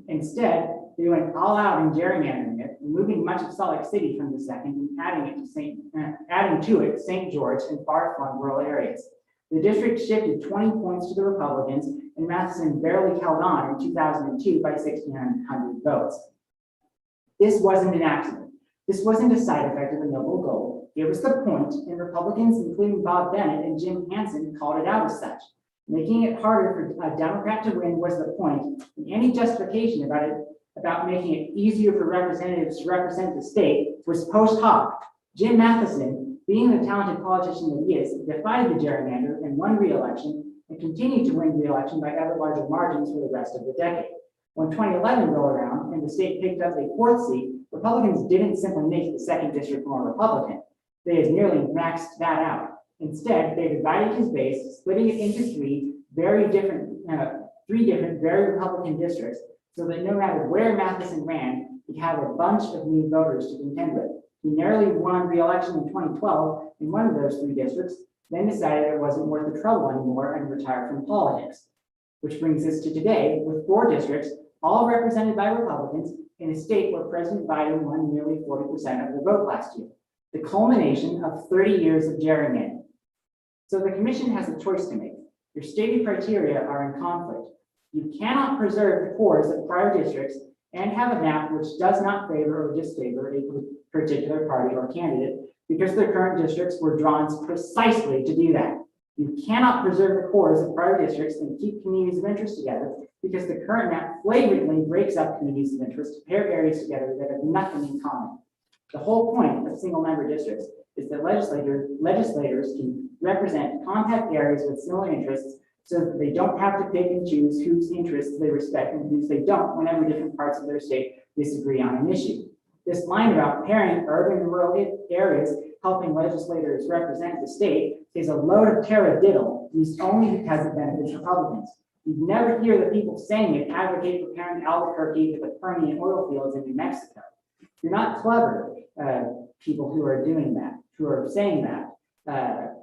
Instead, they went all out in gerrymandering it, removing much of Salt Lake City from the 2nd and adding to it St. George and far-flung rural areas. The district shifted 20 points to the Republicans, and Matheson barely held on in 2002 by 1,600 votes. This wasn't an accident. This wasn't a side effect of a noble goal. It was the point, and Republicans, including Bob Bennett and Jim Hansen, called it out as such. Making it harder for a Democrat to win was the point, and any justification about making it easier for representatives to represent the state was post hoc. Jim Matheson, being the talented politician that he is, defied the gerrymander and won re-election, and continued to win re-election by ever larger margins for the rest of the decade. When 2011 rolled around and the state picked up a 4th seat, Republicans didn't simply make the 2nd district more Republican. They had nearly maxed that out. Instead, they divided his base, splitting it into 3 very different very Republican districts, so that no matter where Matheson ran, he'd have a bunch of new voters to contend with. He narrowly won re-election in 2012 in one of those 3 districts, then decided it wasn't worth the trouble anymore and retired from politics. Which brings us to today, with 4 districts, all represented by Republicans, in a state where President Biden won nearly 40% of the vote last year. The culmination of 30 years of gerrymandering. So the commission has a choice to make. Your stated criteria are in conflict. You cannot preserve the cores of prior districts and have a map which does not favor or disfavor a particular party or candidate because their current districts were drawn precisely to do that. You cannot preserve the cores of prior districts and keep communities of interest together because the current map flagrantly breaks up communities of interest to pair areas together that have nothing in common. The whole point of single-member districts is that legislators can represent compact areas with similar interests so that they don't have to pick and choose whose interests they respect and whose they don't whenever different parts of their state disagree on an issue. This line about pairing urban and rural areas helping legislators represent the state is a load of taradiddle used only because it benefits Republicans. You never hear the people saying it advocate for pairing Albuquerque with the Permian oil fields in New Mexico. You're not clever, people who are doing that, who are saying that.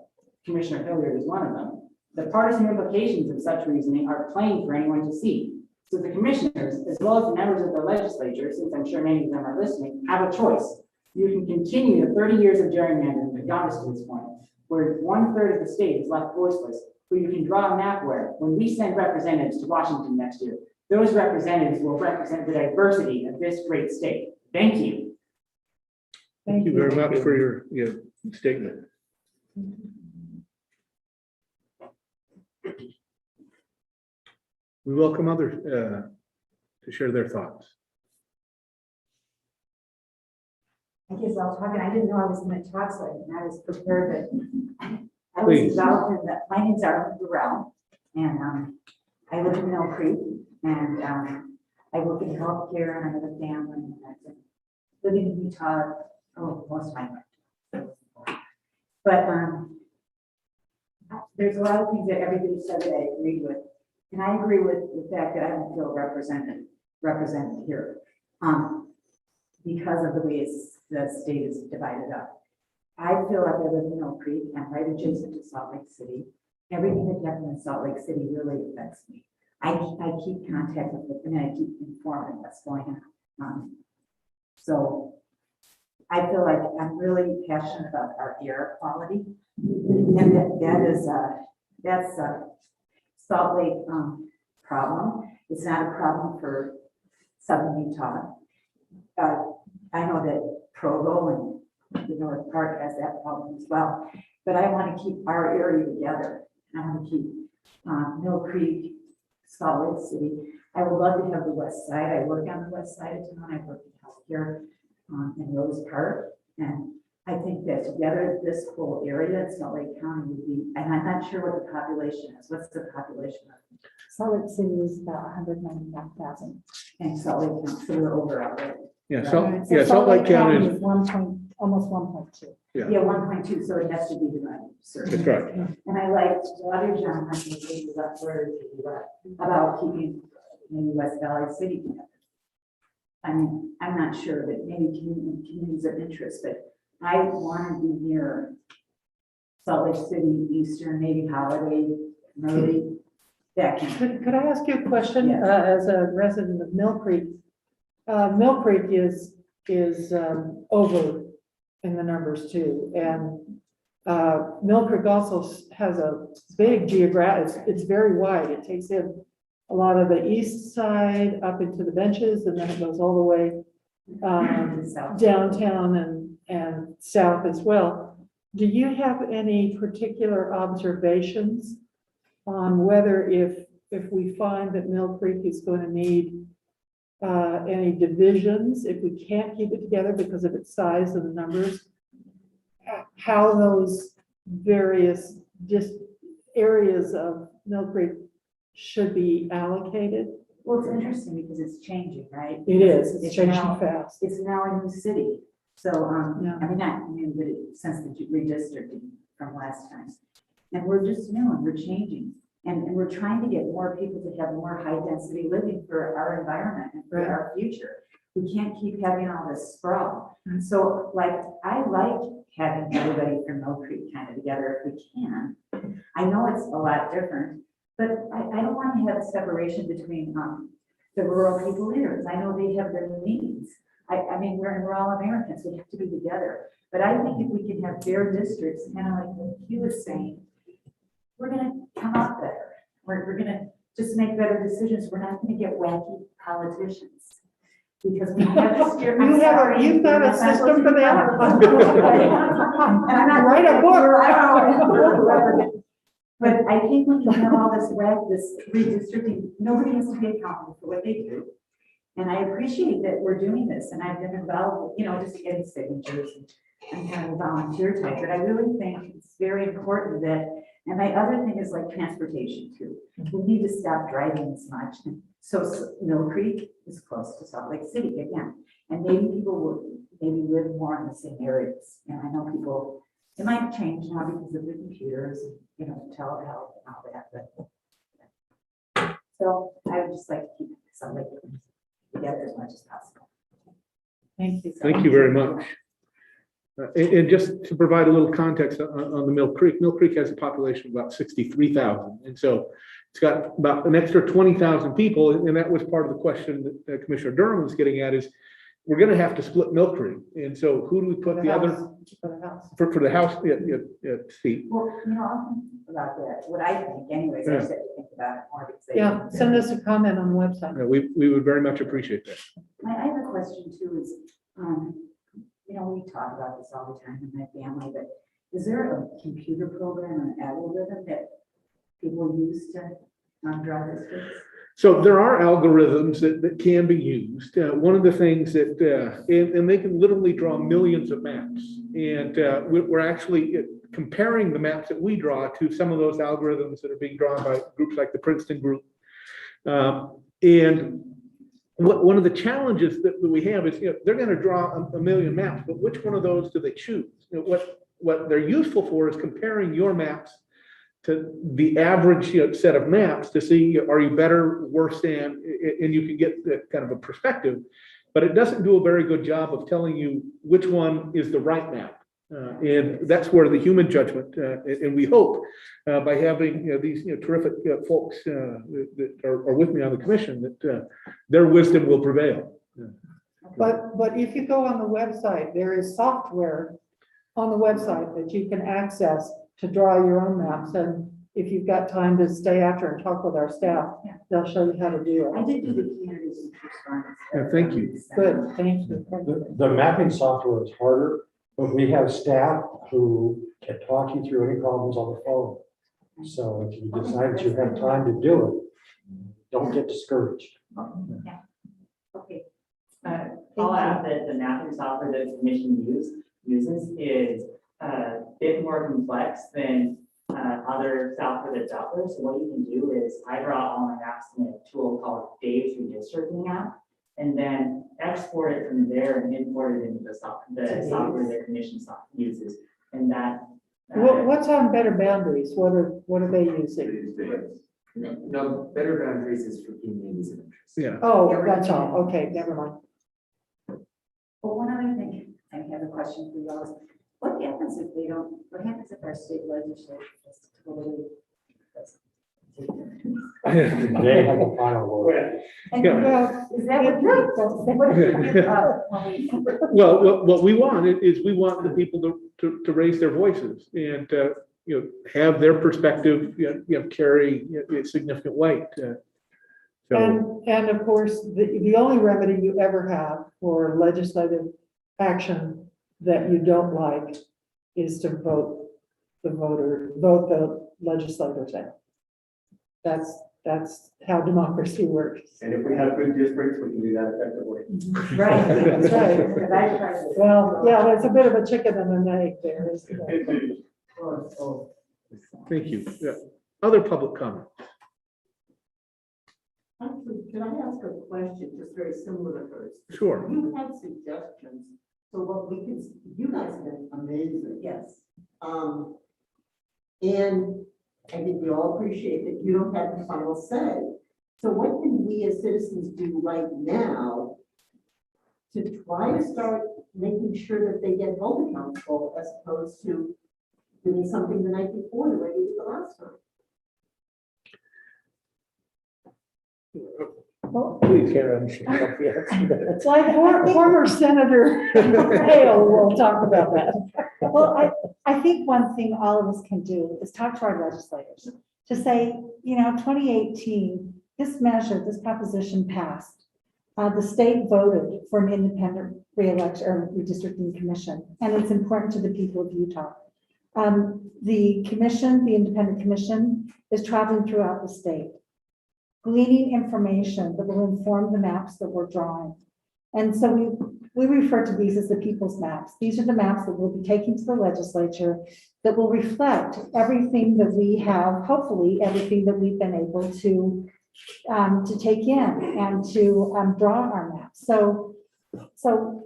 Commissioner Hilliard is one of them. The partisan implications of such reasoning are plain for anyone to see. So the commissioners, as well as the members of the legislature, since I'm sure many of them are listening, have a choice. You can continue the 30 years of gerrymandering that got us to this point, where 1/3 of the state is left voiceless, or you can draw a map where, when we send representatives to Washington next year, those representatives will represent the diversity of this great state. Thank you. Thank you very much for your statement. We welcome others to share their thoughts. I guess I'll talk, and I didn't know I was going to talk, so I'm not as prepared, but I was Please. involved in that. My name's Arlen Burrell, and I live in Mill Creek, and I work in healthcare, and I have a family, and I've been living in Utah most of my life. But there's a lot of things that everybody said that I agree with, and I agree with the fact that I don't feel represented here because of the way the state is divided up. I feel like I live in Mill Creek, I'm right adjacent to Salt Lake City. Everything that happens in Salt Lake City really affects me. I keep contact with them, and I keep informing what's going on. So I feel like I'm really passionate about our air quality, and that's a Salt Lake problem. It's not a problem for Southern Utah. I know that Provo and the North Park has that problem as well, but I want to keep our area together. I want to keep Mill Creek, Salt Lake City. I would love to have the west side. I work on the west side of town. I work in healthcare in Rose Park, and I think that together this whole area in Salt Lake County would be, and I'm not sure what the population is. What's the population of Salt Lake City is about 195,000. and Salt Lake County? So we're over already. Yeah, Right, so Salt Lake County is, is almost 1.2. Yeah, 1.2, so it has to be divided. that's right. And I like Water John, I think it was up where about keeping maybe West Valley City together. I mean, I'm not sure, but maybe communities of interest, but I want to be near Salt Lake City, Eastern, maybe Holiday, maybe that kind of. Could I ask you a question? Yes. As a resident of Mill Creek? Mill Creek is over in the numbers too. And Mill Creek also has a big geographic, it's very wide. It takes in a lot of the east side up into the benches, and then it goes all the way downtown and south as well. Do you have any particular observations on whether if we find that Mill Creek is going to need any divisions, if we can't keep it together because of its size and the numbers, how those various areas of Mill Creek should be allocated? Well, it's interesting because it's changing, right? It is, it's changing now- fast. It's now a new city. So, Yeah. I mean, not new, but since the redistricting from last time. And we're just new and we're changing. And we're trying to get more people to have more high density living for our environment and for Right. our future. We can't keep having all this sprawl. So like, I like having everybody from Mill Creek kind of together if we can. I know it's a lot different, but I don't want to have a separation between the rural people either, because I know they have their needs. I mean, we're all Americans, we have to be together. But I think if we can have fair districts, kind of like what Hugh was saying, we're gonna come out better. We're gonna just make better decisions. We're not gonna get wacky politicians. Because we have this here. You've got a system for that? And I'm not. Write a book. I don't know. But I think when you have all this redistricting, nobody has to be accountable for what they do. And I appreciate that we're doing this, and I've been involved, just getting signatures, and I'm kind of a volunteer type, but I really think it's very important that, and my other thing is like transportation too. We need to stop driving as much. And so Mill Creek is close to Salt Lake City again, and maybe people will maybe live more in the same areas. And I know people, it might change now because of the computers, and, telehealth and all that, but. So I would just like to keep Salt Lake together as much as possible. Thank you. Thank you very much. And just to provide a little context on the Mill Creek has a population of about 63,000. And so It's got about an extra 20,000 people, and that was part of the question that Commissioner Durham was getting at is, we're gonna have to split Mill Creek, and so who do we put the other, For the house. for the house, seat? Well, I'll think about that, what I think anyways, I said to think about it more because. Yeah, send us a comment on the website. We would very much appreciate that. I have a question too, is, we talk about this all the time in my family, but is there a computer program, an algorithm that people use to draw districts? So there are algorithms that can be used. One of the things that, and they can literally draw millions of maps. And we're actually comparing the maps that we draw to some of those algorithms that are being drawn by groups like the Princeton Group. And one of the challenges that we have is, they're going to draw a million maps, but which one of those do they choose? What they're useful for is comparing your maps to the average set of maps to see, are you better, worse than, and you can get the kind of a perspective, but it doesn't do a very good job of telling you which one is the right map. And that's where the human judgment, and we hope by having these terrific folks that are with me on the commission, that their wisdom will prevail. But if you go on the website, there is software on the website that you can access to draw your own maps. And if you've got time to stay after and talk with our staff, they'll show you how to do I it. did do the communities interest one. Thank you. Good, thank you. The mapping software is harder, but we have staff who can talk you through any problems on the phone. So if you decide that you have time to do it, don't get discouraged. Okay. I'll add that the mapping software that the commission uses is a bit more complex than other software that's out there. So what you can do is I draw all my maps in a tool called Dave's Redistricting app, and then export it from there and import it into the software that commission uses. And that. What's on Better Boundaries? What are they using? No, Better Boundaries is for communities of interest. Yeah. Oh, that's all. Okay, never mind. Well, one other thing, I have a question for you all. What happens if our state legislature is totally? They have a final word. And Yeah. is that what? Well, what we want is we want the people to raise their voices and, have their perspective, carry a significant weight. So, And of course, the only remedy you ever have for legislative action that you don't like is to vote the legislators in. That's how democracy works. And if we have good districts, we can do that effectively. Right, That's right. Well, yeah, it's a bit of a chicken and an egg there, isn't it? thank you. Yeah. Other public comment? Actually, can I ask a question, just very similar to hers? Sure. You had suggestions, so what we can, you guys have been amazing. Yes. And I think we all appreciate that you don't have the final say. So what can we as citizens do right now to try to start making sure that they get held accountable as opposed to doing something the night before the way we did the last time? Please, Karen. It's like former Senator Hale will talk about that. Well, I think one thing all of us can do is talk to our legislators to say, 2018, this measure, this proposition passed. The state voted for an independent re-election or redistricting commission, and it's important to the people of Utah. The commission, the independent commission, is traveling throughout the state, gleaning information that will inform the maps that we're drawing. And so we refer to these as the people's maps. These are the maps that we'll be taking to the legislature that will reflect everything that we have, hopefully everything that we've been able to take in and to draw our maps. So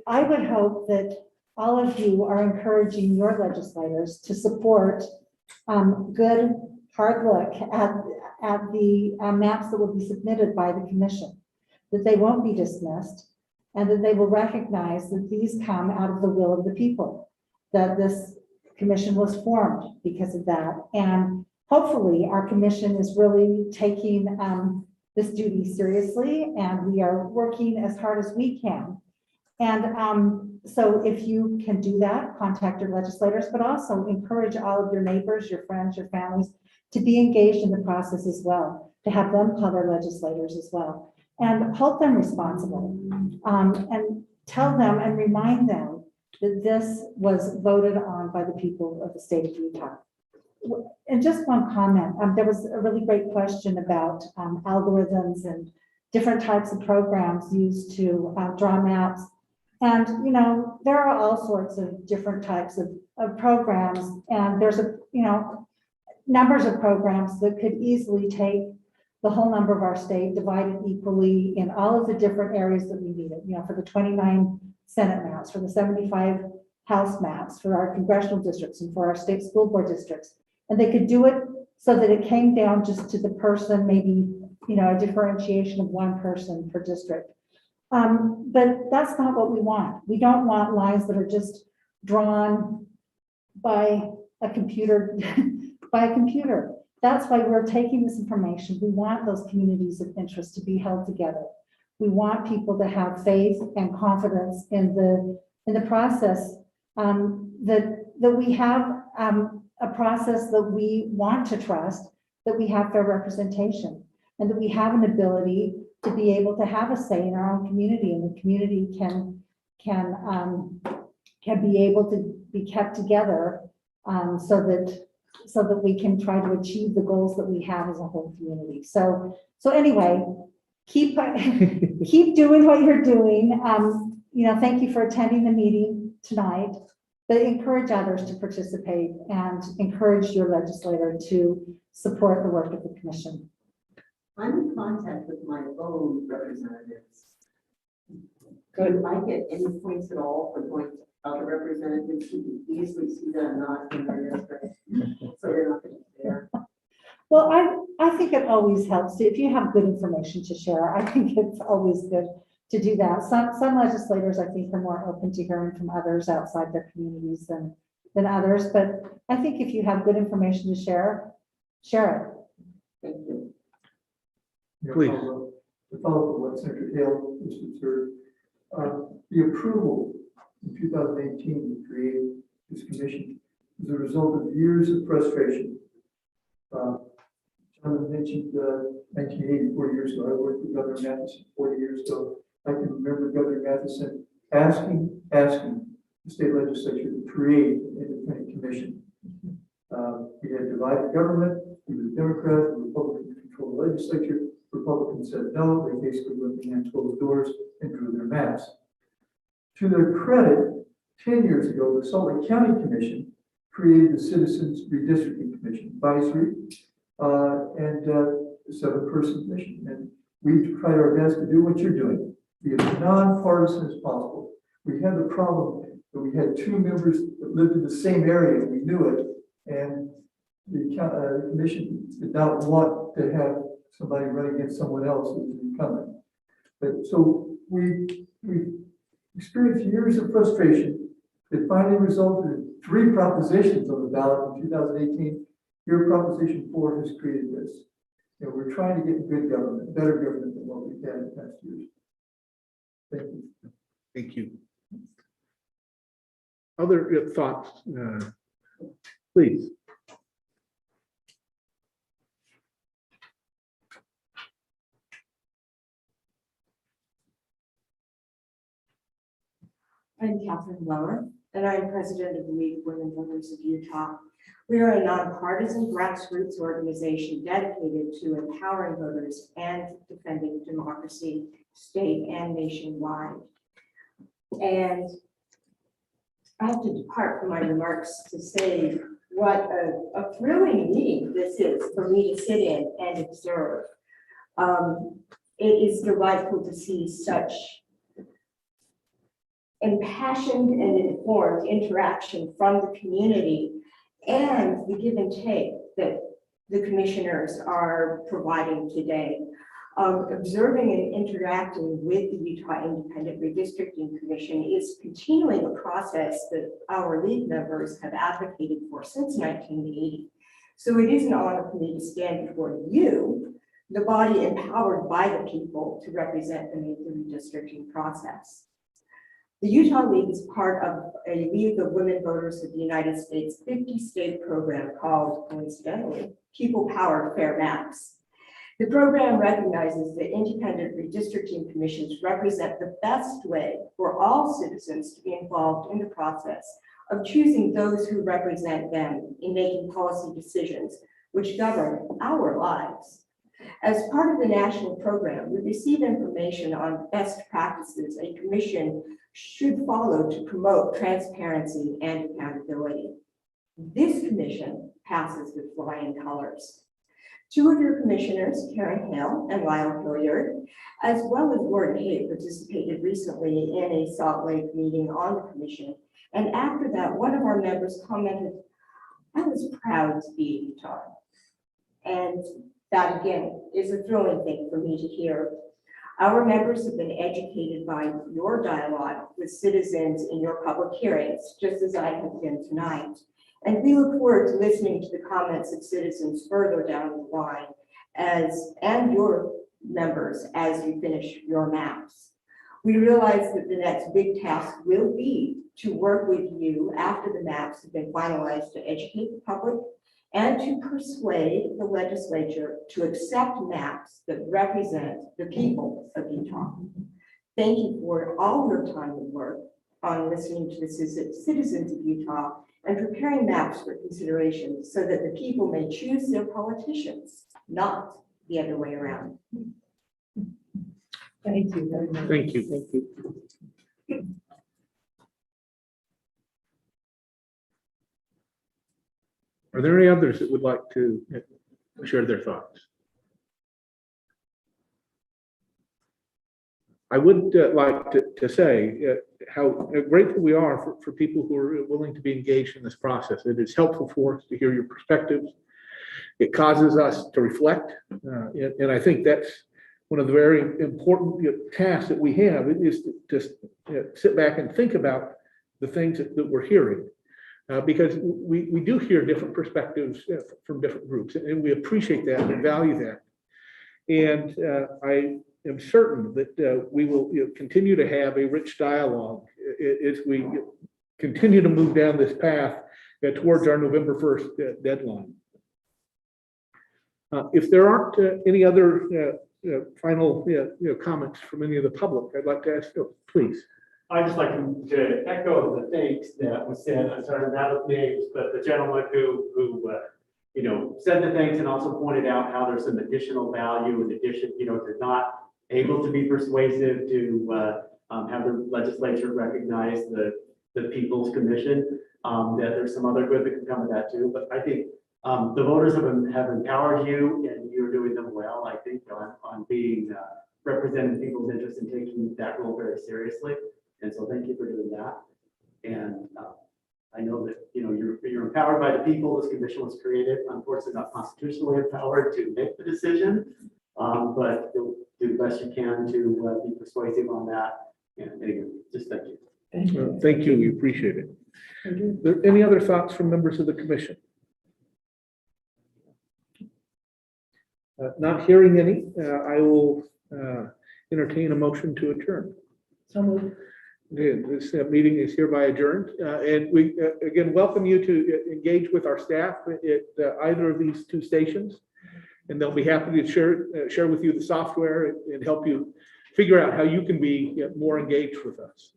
I would hope that all of you are encouraging your legislators to support good, hard look at the maps that will be submitted by the commission, that they won't be dismissed, and that they will recognize that these come out of the will of the people, that this commission was formed because of that, and hopefully our commission is really taking this duty seriously, and we are working as hard as we can. And so if you can do that, contact your legislators, but also encourage all of your neighbors, your friends, your families to be engaged in the process as well, to have them call their legislators as well, and hold them responsible. And tell them and remind them that this was voted on by the people of the state of Utah. And just one comment, there was a really great question about algorithms and different types of programs used to draw maps. And, you know, there are all sorts of different types of programs, and there's numbers of programs that could easily take the whole number of our state, divided equally in all of the different areas that we need it, for the 29 Senate maps, for the 75 House maps, for our congressional districts, and for our state school board districts. And they could do it so that it came down just to the person, maybe, a differentiation of one person per district. But that's not what we want. We don't want lines that are just drawn by a computer, That's why we're taking this information. We want those communities of interest to be held together. We want people to have faith and confidence in the process, that we have a process that we want to trust, that we have fair representation, and that we have an ability to be able to have a say in our own community, and the community can be able to be kept together so that we can try to achieve the goals that we have as a whole community. So anyway, keep doing what you're doing. Thank you for attending the meeting tonight, but encourage others to participate and encourage your legislator to support the work of the commission. I'm in contact with my own representatives. Could I get any points at all for going to other representatives who can easily see that I'm not in their district? So you're not going to be there. Well, I think it always helps if you have good information to share. I think it's always good to do that. Some legislators, I think, are more open to hearing from others outside their communities than others. But I think if you have good information to share it. Thank you. Please. To follow up what Senator Hale just observed, the approval in 2018 to create this commission was a result of years of frustration. John mentioned 1980, 40 years ago. I worked with Governor Matheson 40 years ago. I can remember Governor Matheson asking the state legislature to create an independent commission. He had divided government. He was a Democrat. The Republicans controlled the legislature. Republicans said no. They basically went behind closed doors and drew their maps. To their credit, 10 years ago, the Salt Lake County Commission created the Citizens Redistricting Commission, advisory, and a 7-person commission. And we tried our best to do what you're doing, be as nonpartisan as possible. We had the problem that we had 2 members that lived in the same area, and we knew it, and the commission did not want to have somebody run against someone else who was incumbent. But so we experienced years of frustration that finally resulted in 3 propositions on the ballot in 2018. Your Proposition 4 has created this. And we're trying to get good government, better government than what we've had in the past years. Thank you. Thank you. Other thoughts, please. I'm Catherine Lower, and I'm president of the League of Women Voters of Utah. We are a nonpartisan grassroots organization dedicated to empowering voters and defending democracy, state and nationwide. And I have to depart from my remarks to say what a thrilling meeting this is for me to sit in and observe. It is delightful to see such impassioned and informed interaction from the community and the give and take that the commissioners are providing today. Observing and interacting with the Utah Independent Redistricting Commission is continuing a process that our league members have advocated for since 1980. So it is an honor for me to stand before you, the body empowered by the people to represent them in the redistricting process. The Utah League is part of a League of Women Voters of the United States 50-state program called, coincidentally, People Powered Fair Maps. The program recognizes that independent redistricting commissions represent the best way for all citizens to be involved in the process of choosing those who represent them in making policy decisions which govern our lives. As part of the national program, we receive information on best practices a commission should follow to promote transparency and accountability. This commission passes with flying colors. Two of your commissioners, Karen Hale and Lyle Hilliard, as well as Gordon Hay, participated recently in a Salt Lake meeting on the commission. And after that, one of our members commented, "I was proud to be in Utah." And that again is a thrilling thing for me to hear. Our members have been educated by your dialogue with citizens in your public hearings, just as I have been tonight. And we look forward to listening to the comments of citizens further down the line and your members as you finish your maps. We realize that the next big task will be to work with you after the maps have been finalized to educate the public and to persuade the legislature to accept maps that represent the people of Utah. Thank you for all your time and work on listening to the citizens of Utah and preparing maps for consideration so that the people may choose their politicians, not the other way around. Thank you very much. Thank you. Thank you. Are there any others that would like to share their thoughts? I would like to say how grateful we are for people who are willing to be engaged in this process. It is helpful for us to hear your perspectives. It causes us to reflect. And I think that's one of the very important tasks that we have is to sit back and think about the things that we're hearing. Because we do hear different perspectives from different groups, and we appreciate that and value that. And I am certain that we will continue to have a rich dialogue as we continue to move down this path towards our November 1st deadline. If there aren't any other final comments from any of the public, I'd like to ask, please. I'd just like to echo the things that was said. I'm sorry, not of names, but the gentleman who said the things and also pointed out how there's some additional value in addition, to not able to be persuasive to have the legislature recognize the People's Commission, that there's some other good that can come of that too. But I think the voters have empowered you and you're doing them well, I think, on being representing people's interest in taking that role very seriously. And so thank you for doing that. And I know that, you're empowered by the people. This commission was created, unfortunately not constitutionally empowered to make the decision, but you'll do the best you can to be persuasive on that. And anyway, just thank you. Thank you. We appreciate it. Are there any other thoughts from members of the commission? Not hearing any, I will entertain a motion to adjourn. So moved. Okay, this meeting is hereby adjourned, and we again welcome you to engage with our staff at either of these two stations, and they'll be happy to share with you the software and help you figure out how you can be more engaged with us.